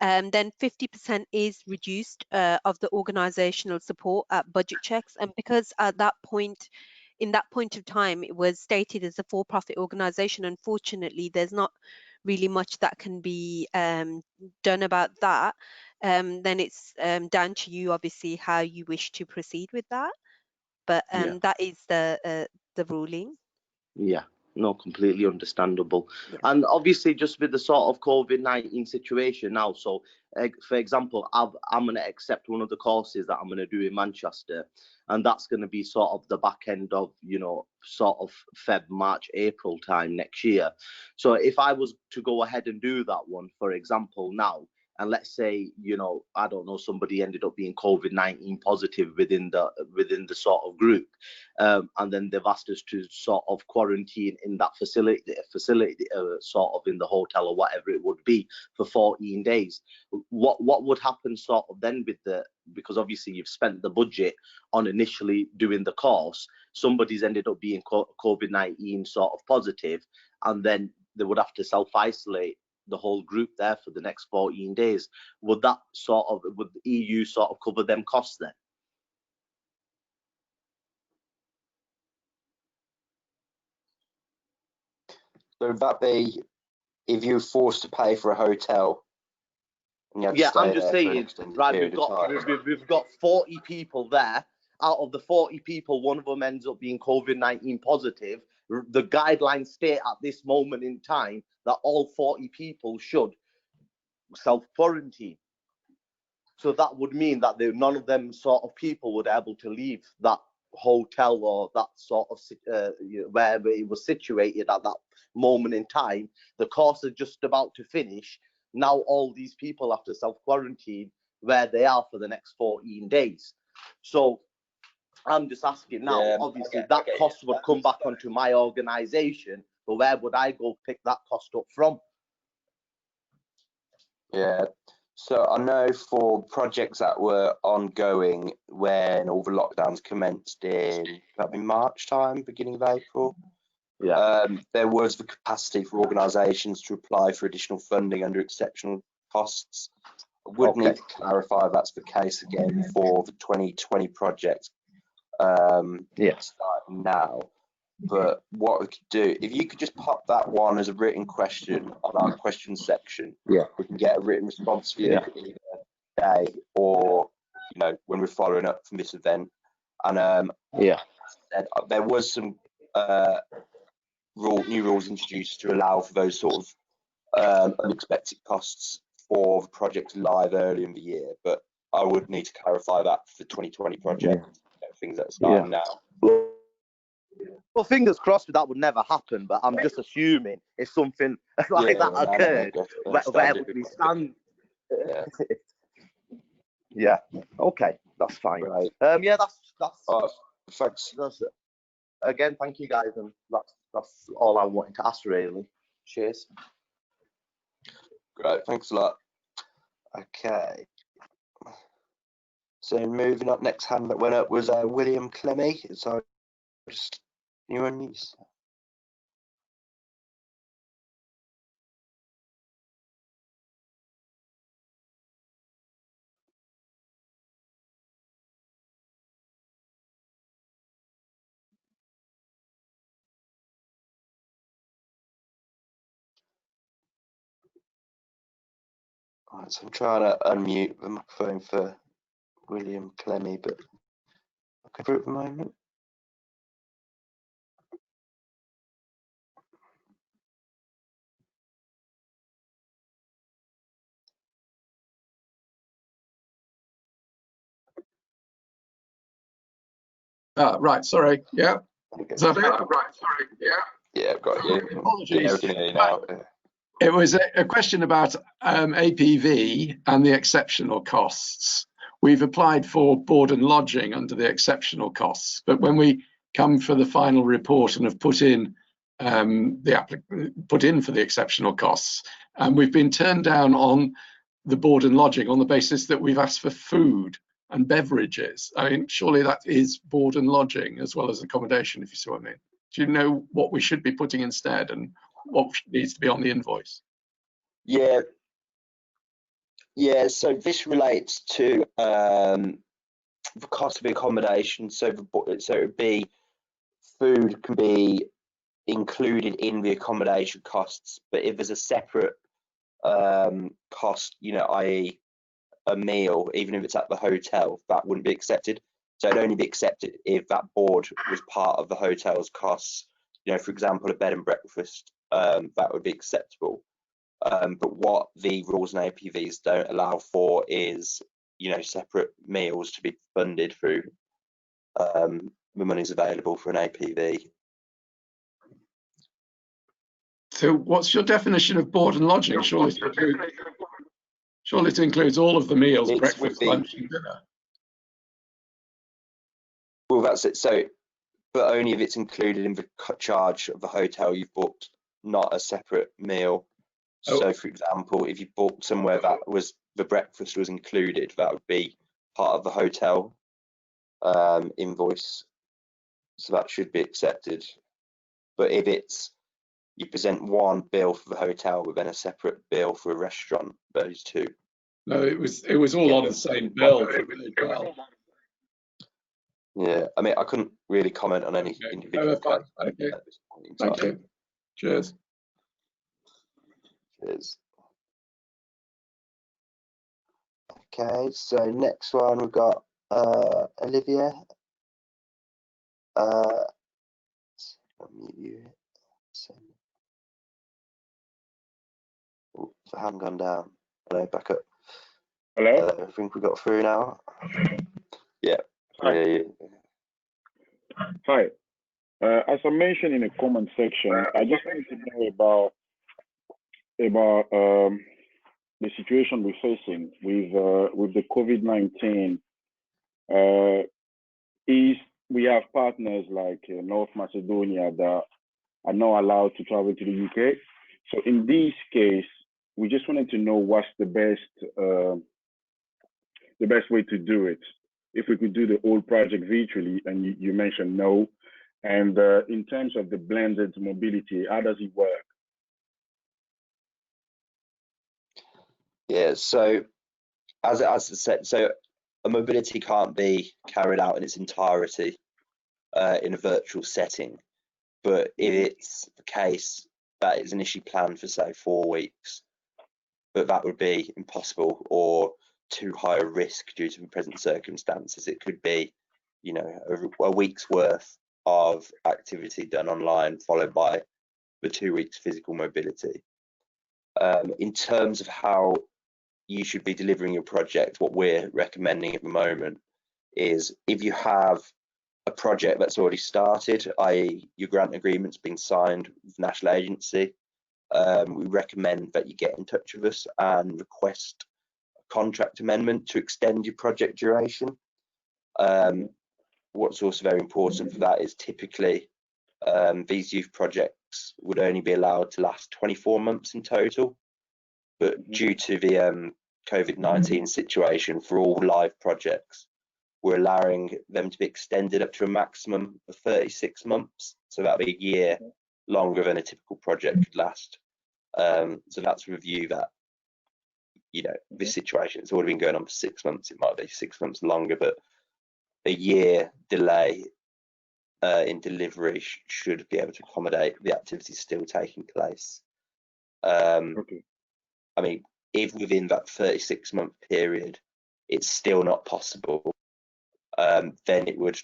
then 50% is reduced of the organizational support at budget checks. And because at that point, in that point of time, it was stated as a for-profit organization, unfortunately, there's not really much that can be done about that. Then it's down to you, obviously, how you wish to proceed with that. But that is the ruling. Yeah, no, completely understandable. Yeah. And obviously, just with the sort of COVID-19 situation now, so for example, I'm going to accept one of the courses that I'm going to do in Manchester, and that's going to be sort of the back end of, sort of Feb, March, April time next year. So if I was to go ahead and do that one, for example, now, and let's say, I don't know, somebody ended up being COVID-19 positive within the sort of group, and then they've asked us to sort of quarantine in that facility, sort of in the hotel or whatever it would be for 14 days. What would happen sort of then because obviously you've spent the budget on initially doing the course, somebody's ended up being COVID-19 sort of positive, and then they would have to self-isolate the whole group there for the next 14 days. Would the EU sort of cover them costs then? So would that be if you're forced to pay for a hotel? And you had to Yeah, stay I'm just there for an saying, extended right, period of time. we've got 40 people there. Out of the 40 people, one of them ends up being COVID-19 positive. The guidelines state at this moment in time that all 40 people should self-quarantine. So that would mean that none of them sort of people would be able to leave that hotel or that sort of where it was situated at that moment in time. The course is just about to finish. Now all these people have to self-quarantine where they are for the next 14 days. So I'm just asking now, obviously that cost would come back onto my organisation, but where would I go pick that cost up from? Yeah, so I know for projects that were ongoing when all the lockdowns commenced in probably March time, beginning of April, there was the capacity for organisations to apply for additional funding under exceptional costs. I would need to clarify if that's the case again for the 2020 project starting now. But what we could do, if you could just pop that one as a written question on our question section, we can get a written response for you either today or when we're following up from this event. And there was some new rules introduced to allow for those sort of unexpected costs for the project live early in the year. But I would need to clarify that for the 2020 project, things that are starting now. Well, fingers crossed that would never happen, but I'm just assuming if something like that occurred, where would we stand? Yeah. Okay, that's fine. Right. That's thanks. That's it. Again, thank you guys, and that's all I wanted to ask really. Cheers. Great, thanks a lot. Okay. So moving up, next hand that went up was William Clemmy. So just you and me. Right, so I'm trying to unmute the microphone for William Clemmy, but okay for at the moment. Right, sorry, yeah. Okay. Is that it? Right, sorry, yeah. Yeah, I've got you. Apologies. Yeah, we can hear you now. It was a question about APV and the exceptional costs. We've applied for board and lodging under the exceptional costs, but when we come for the final report and have put in for the exceptional costs, we've been turned down on the board and lodging on the basis that we've asked for food and beverages. I mean, surely that is board and lodging as well as accommodation, if you see what I mean. Do you know what we should be putting instead and what needs to be on the invoice? Yeah. Yeah, so this relates to the cost of accommodation. So it would be food can be included in the accommodation costs, but if there's a separate cost, you know, i.e. a meal, even if it's at the hotel, that wouldn't be accepted. So it'd only be accepted if that board was part of the hotel's costs. You know, for example, a bed and breakfast, that would be acceptable. But what the rules and APVs don't allow for is, you know, separate meals to be funded through the monies available for an APV. So what's your definition of board and lodging? Surely it includes all of the meals, breakfast, lunch and dinner. Well, that's it. So, but only if it's included in the charge of the hotel you've booked, not a separate meal. Oh. So, for example, if you booked somewhere that was the breakfast was included, that would be part of the hotel invoice. So that should be accepted. But if it's you present one bill for the hotel but then a separate bill for a restaurant, those two. No, it was all on the same bill for the hotel. Yeah, I mean, I couldn't really comment on any individual case at this point in time. Thank you. Cheers. Cheers. Okay, so next one we've got Olivia. I'll mute you. Oh, I haven't gone down. Hello, back up. Hello? I think we got through now. Yeah. Hi. Yeah. Hi. As I mentioned in the comment section, I just wanted to know about the situation we're facing with the COVID-19. Is we have partners like North Macedonia that are not allowed to travel to the UK. So in this case, we just wanted to know what's the best way to do it. If we could do the whole project virtually, and you mentioned no. And in terms of the blended mobility, how does it work? Yeah, so as I said, so a mobility can't be carried out in its entirety in a virtual setting. But if it's the case that it's initially planned for, say, 4 weeks, but that would be impossible or too high a risk due to the present circumstances, it could be, you know, a week's worth of activity done online, followed by the 2 weeks physical mobility. In terms of how you should be delivering your project, what we're recommending at the moment is if you have a project that's already started, i.e. your grant agreement's been signed with the national agency, we recommend that you get in touch with us and request a contract amendment to extend your project duration. What's also very important for that is typically these youth projects would only be allowed to last 24 months in total, but due to the COVID-19 situation for all live projects, we're allowing them to be extended up to a maximum of 36 months. So that'll be a year longer than a typical project could last. So that's a review that, you know, this situation, it's already been going on for 6 months. It might be 6 months longer, but a year delay in delivery should be able to accommodate the activities still taking place. Okay. I mean, if within that 36-month period, it's still not possible, then it would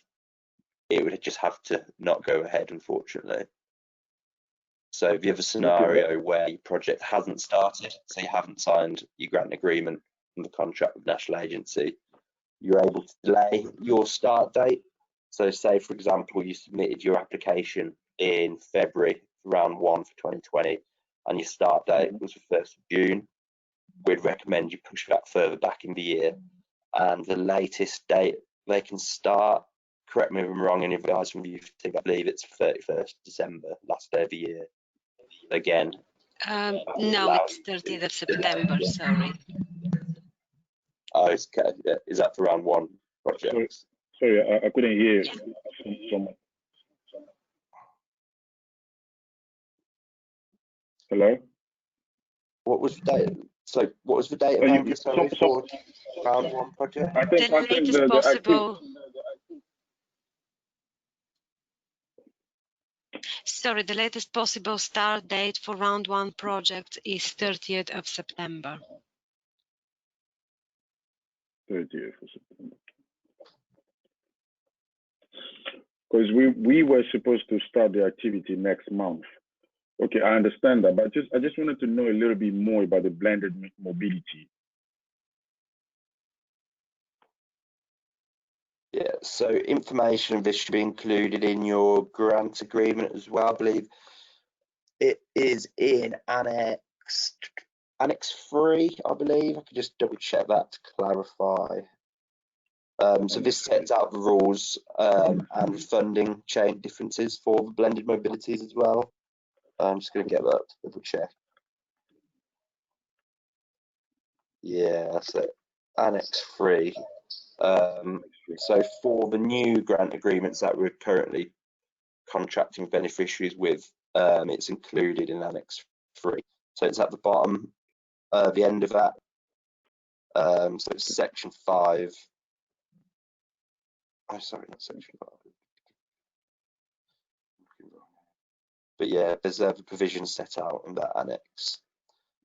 just have to not go ahead, unfortunately. So if you have a scenario where your project hasn't started, so you haven't signed your grant agreement and the contract with the national agency, you're able to delay your start date So say, for example, you submitted your application in February, round 1 for 2020, and your start date was the 1st of June. We'd recommend you push that further back in the year, and the latest date they can start, correct me if I'm wrong, any advice from you, I believe it's 31st December, last day of the year. Again, no, it's 30th of September, sorry. Oh, okay. Yeah. Is that for round 1 projects? Sorry, I couldn't hear someone. Hello? What was the date? So what was the date of Anchor, sorry, for round 1 project? I think The latest possible. Sorry, the latest possible start date for round 1 project is 30th of September. 30th of September. Because we were supposed to start the activity next month. Okay, I understand that, but I just wanted to know a little bit more about the blended mobility. Yeah, so information of this should be included in your grant agreement as well, I believe. It is in Annex 3, I believe. I could just double check that to clarify. So this sets out the rules and funding chain differences for the blended mobilities as well. I'm just going to get that to double check. Yeah, that's it. Annex 3. So for the new grant agreements that we're currently contracting beneficiaries with, it's included in Annex 3. So it's at the bottom, the end of that. So it's section 5. Oh, sorry, not section 5. But yeah, there's the provisions set out in that annex.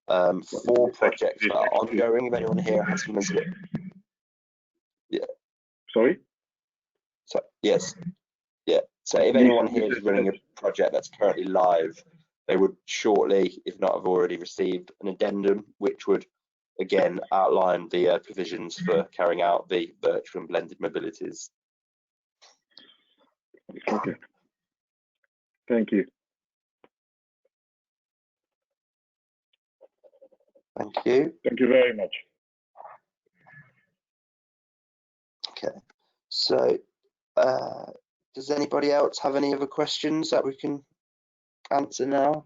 4 projects that are ongoing. If anyone here has some, yeah. Sorry? So yes, yeah. So if anyone here is running a project that's currently live, they would shortly, if not have already received, an addendum, which would again outline the provisions for carrying out the virtual and blended mobilities. Okay. Thank you. Thank you. Thank you very much. Okay. So, does anybody else have any other questions that we can answer now?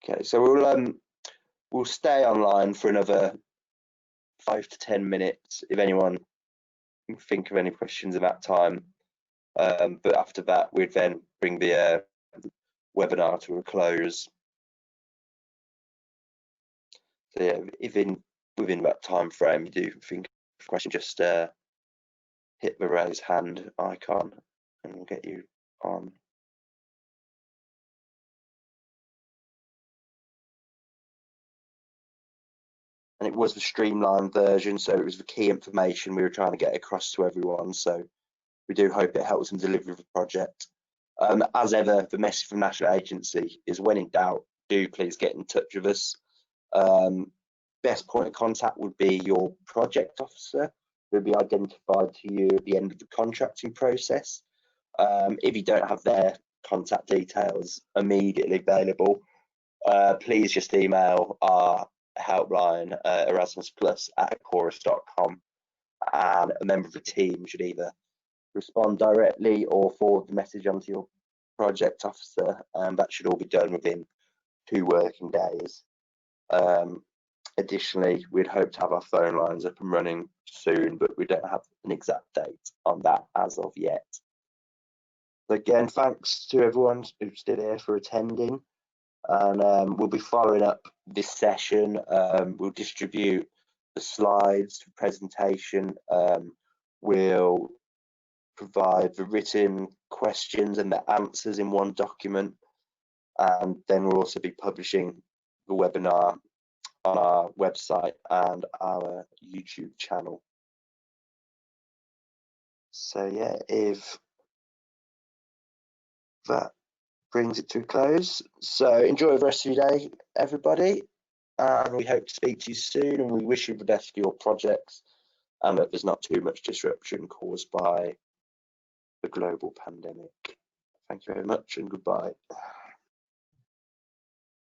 Okay, so we'll stay online for another 5 to 10 minutes if anyone can think of any questions at that time. But after that, we'd then bring the webinar to a close. So yeah, if within that time frame you do think of a question, just hit the raise hand icon and we'll get you on. And it was the streamlined version, so it was the key information we were trying to get across to everyone. So we do hope it helps in delivery of the project. As ever, the message from National Agency is when in doubt, do please get in touch with us. Best point of contact would be your project officer, who will be identified to you at the end of the contracting process. If you don't have their contact details immediately available, please just email our helpline, erasmusplus@chorus.com, and a member of the team should either respond directly or forward the message onto your project officer, and that should all be done within 2 working days. Additionally, we'd hope to have our phone lines up and running soon, but we don't have an exact date on that as of yet. Again, thanks to everyone who's still here for attending, and we'll be following up this session. We'll distribute the slides for presentation. We'll provide the written questions and the answers in one document, and then we'll also be publishing the webinar on our website and our YouTube channel. So yeah, if that brings it to a close. So enjoy the rest of your day, everybody, and we hope to speak to you soon, and we wish you the best for your projects, and that there's not too much disruption caused by the global pandemic. Thank you very much, and goodbye.